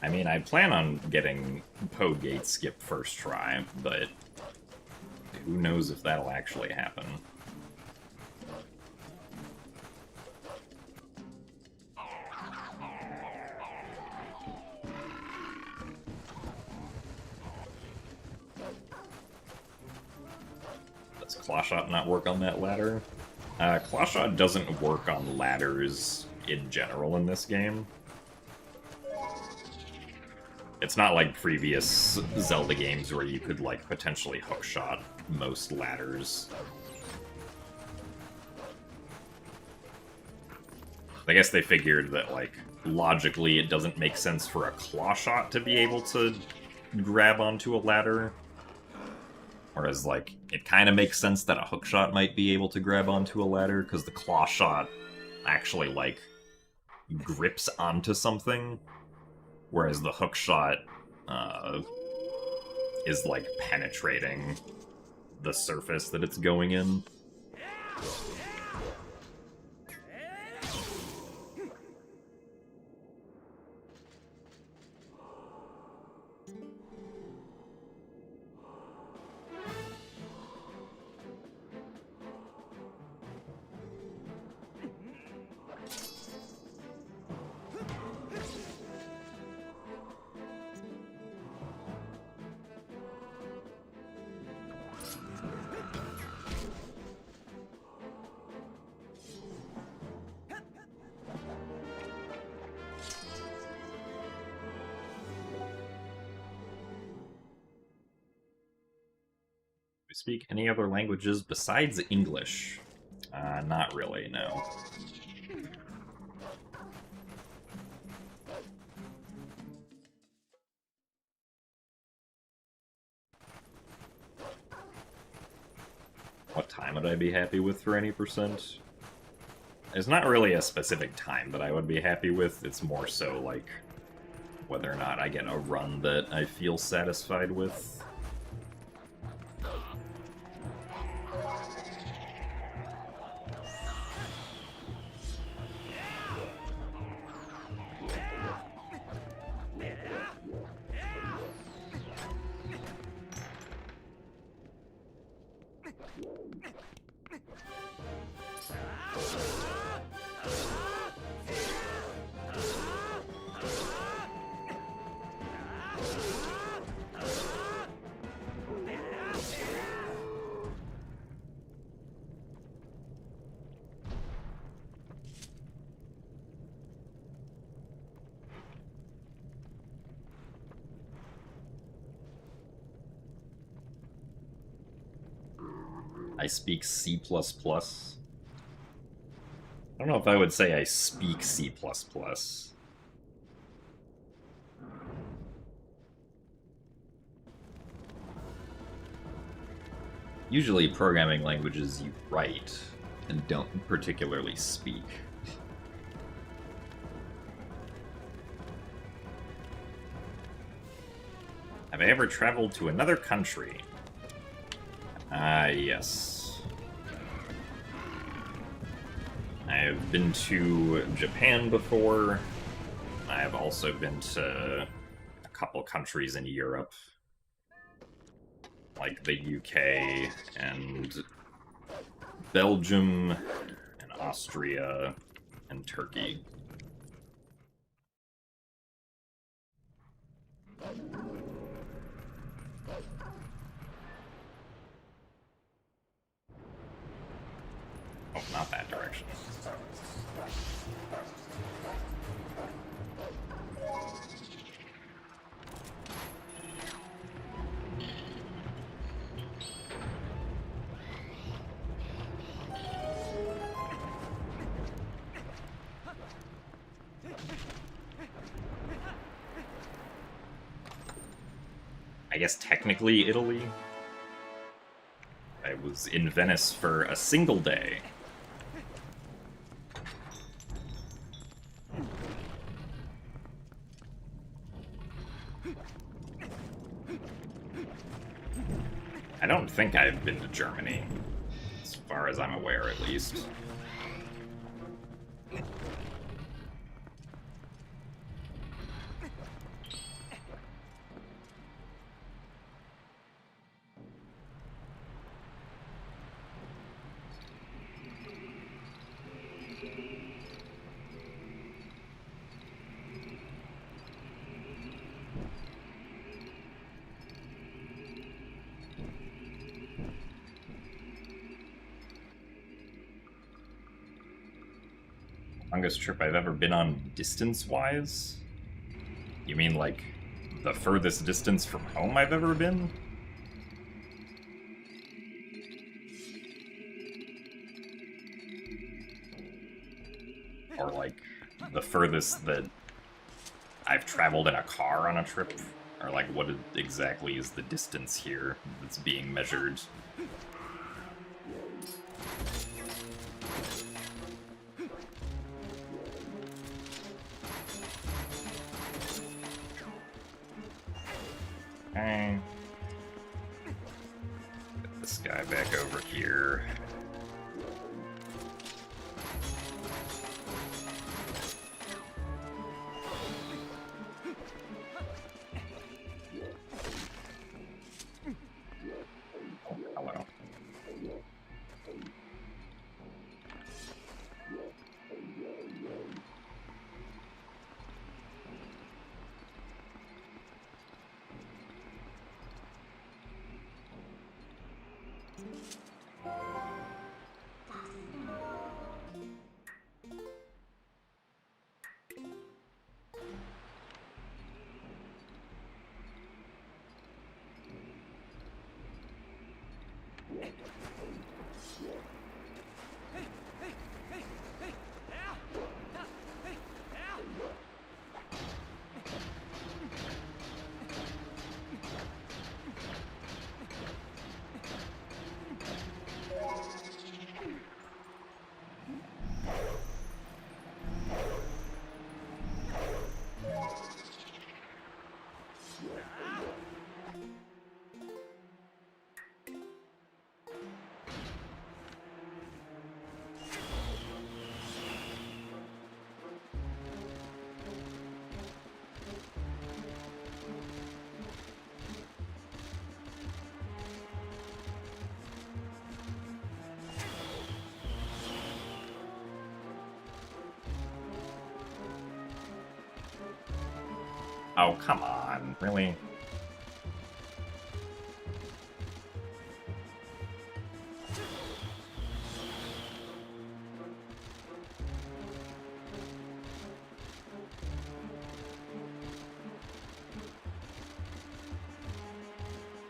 I mean, I plan on getting Pogate skip first try, but who knows if that'll actually happen. Does Clawshot not work on that ladder? Clawshot doesn't work on ladders in general in this game. It's not like previous Zelda games where you could, like, potentially hookshot most ladders. I guess they figured that, like, logically it doesn't make sense for a Clawshot to be able to grab onto a ladder. Whereas, like, it kind of makes sense that a hookshot might be able to grab onto a ladder, because the claw shot actually, like, grips onto something, whereas the hookshot is, like, penetrating the surface that it's going in. Speak any other languages besides English? Not really, no. What time would I be happy with for any percent? There's not really a specific time that I would be happy with. It's more so, like, whether or not I get a run that I feel satisfied with. I speak C++. I don't know if I would say I speak C++. Usually programming languages you write and don't particularly speak. Have I ever traveled to another country? Yes. I have been to Japan before. I have also been to a couple countries in Europe, like the UK and Belgium and Austria and Turkey. Oh, not that direction. I guess technically Italy. I was in Venice for a single day. I don't think I've been to Germany, as far as I'm aware, at least. Longest trip I've ever been on distance-wise? You mean, like, the furthest distance from home I've ever been? Or, like, the furthest that I've traveled in a car on a trip? Or like, what exactly is the distance here that's being measured? Okay. Get this guy back over here. Hello. Oh, come on. Really?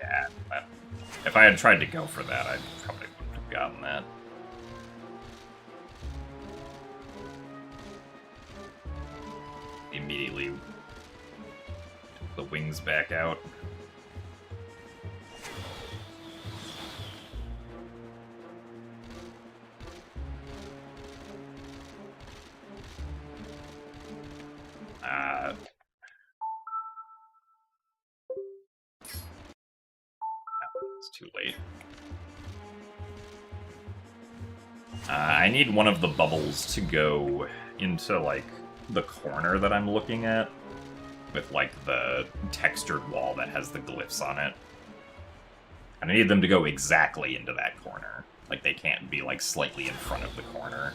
Yeah, but if I had tried to go for that, I probably wouldn't have gotten that. Immediately took the wings back out. It's too late. I need one of the bubbles to go into, like, the corner that I'm looking at, with, like, the textured wall that has the glyphs on it. And I need them to go exactly into that corner. Like, they can't be, like, slightly in front of the corner.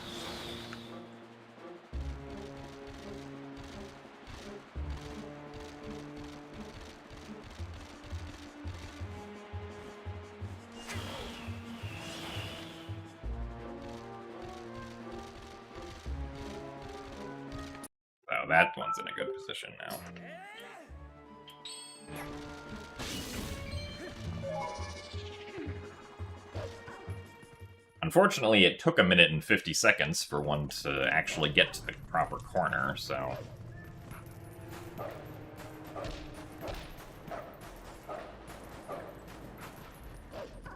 So that one's in a good position now. Unfortunately, it took 1 minute and 50 seconds for one to actually get to the proper corner, so...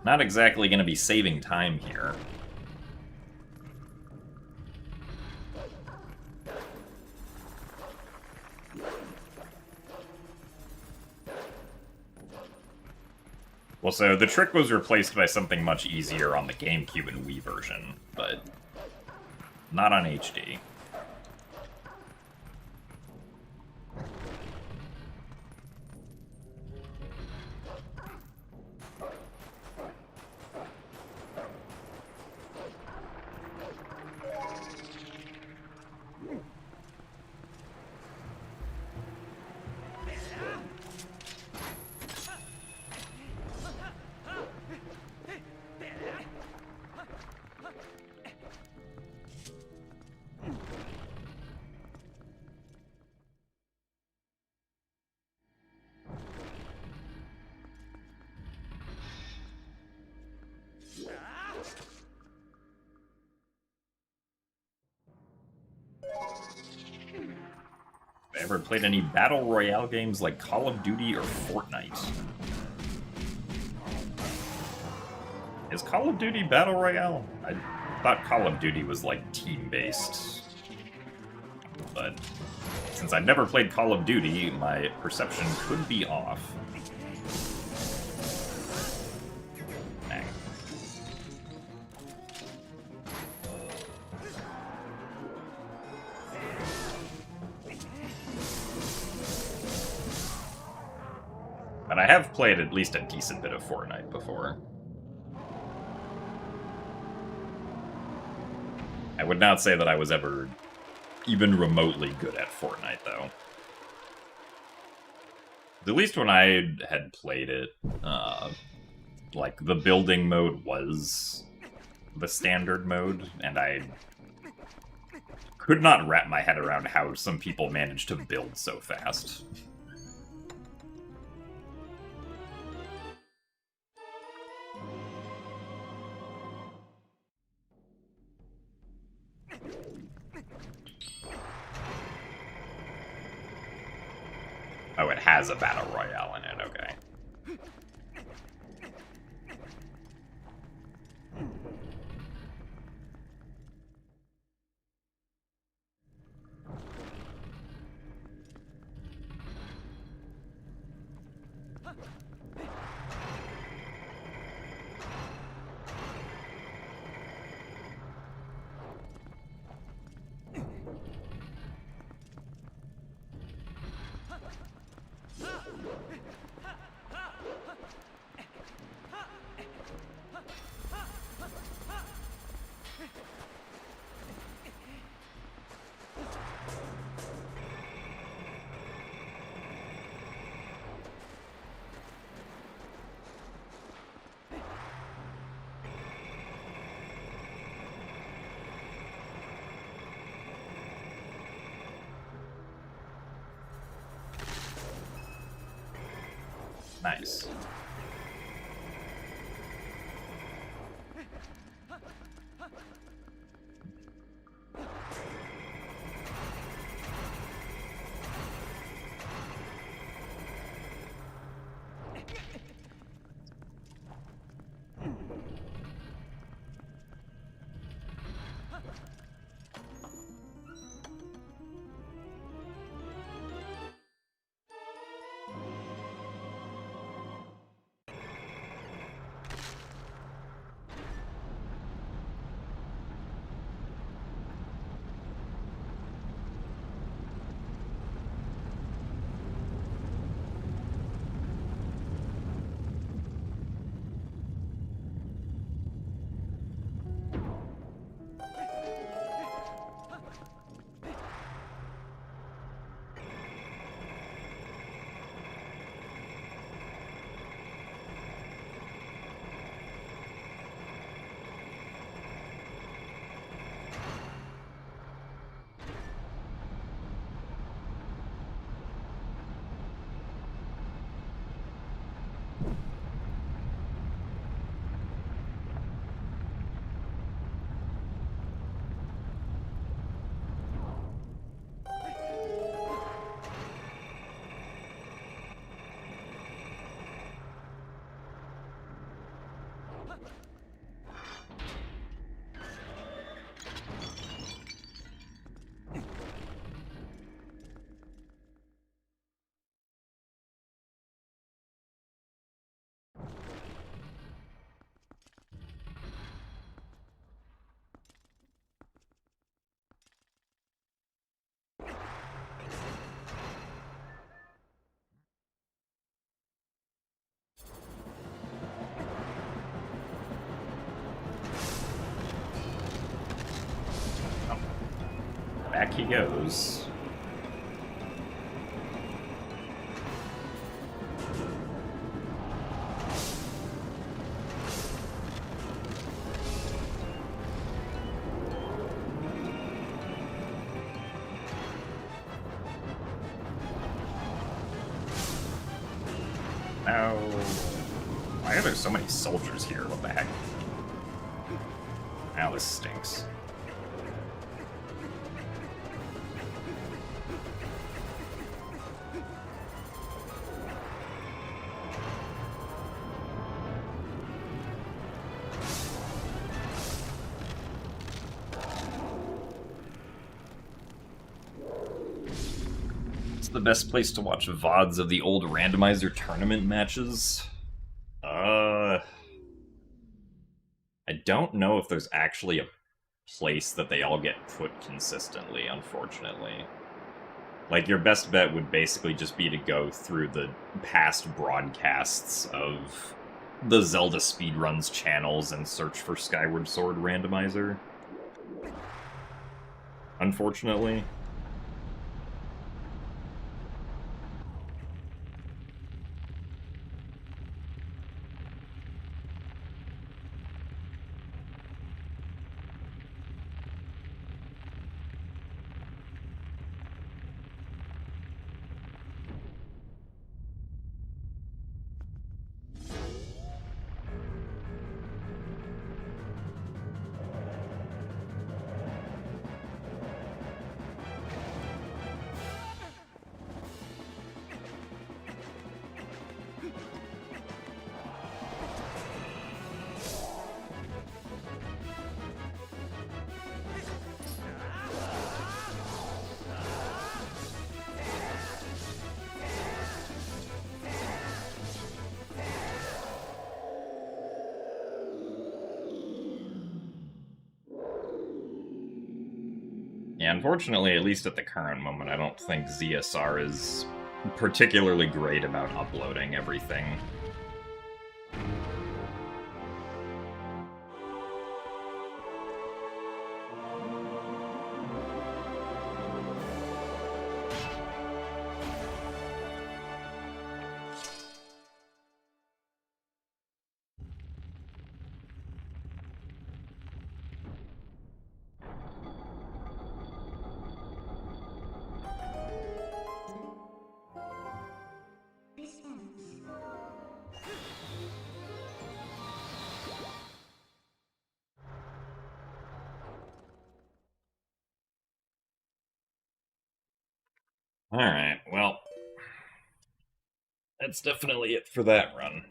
Not exactly going to be saving time here. Well, so the trick was replaced by something much easier on the GameCube and Wii version, but not on HD. ever played any Battle Royale games like Call of Duty or Fortnite? Is Call of Duty Battle Royale? I thought Call of Duty was like team-based. But since I've never played Call of Duty, my perception could be off. Dang. But I have played at least a decent bit of Fortnite before. I would not say that I was ever even remotely good at Fortnite, though. At least when I had played it, like, the building mode was the standard mode, and I could not wrap my head around how some people managed to build so fast. Oh, it has a battle royale in it, okay. Nice. Back he goes. Now, why are there so many soldiers here? What the heck? Now this stinks. the best place to watch VODs of the old randomizer tournament matches? I don't know if there's actually a place that they all get put consistently, unfortunately. Like, your best bet would basically just be to go through the past broadcasts of the Zelda Speedruns channels and search for Skyward Sword Randomizer. Unfortunately. Yeah, unfortunately, at least at the current moment, I don't think ZSR is particularly great about uploading everything. Alright, well, that's definitely it for that run.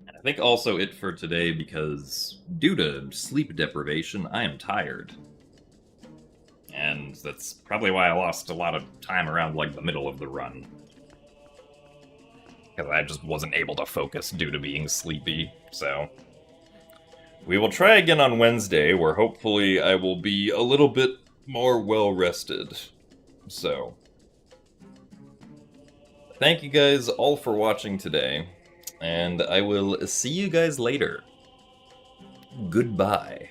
I think also it for today because, due to sleep deprivation, I am tired. And that's probably why I lost a lot of time around, like, the middle of the run. Because I just wasn't able to focus due to being sleepy, so... We will try again on Wednesday, where hopefully I will be a little bit more well-rested. So... Thank you guys all for watching today, and I will see you guys later. Goodbye.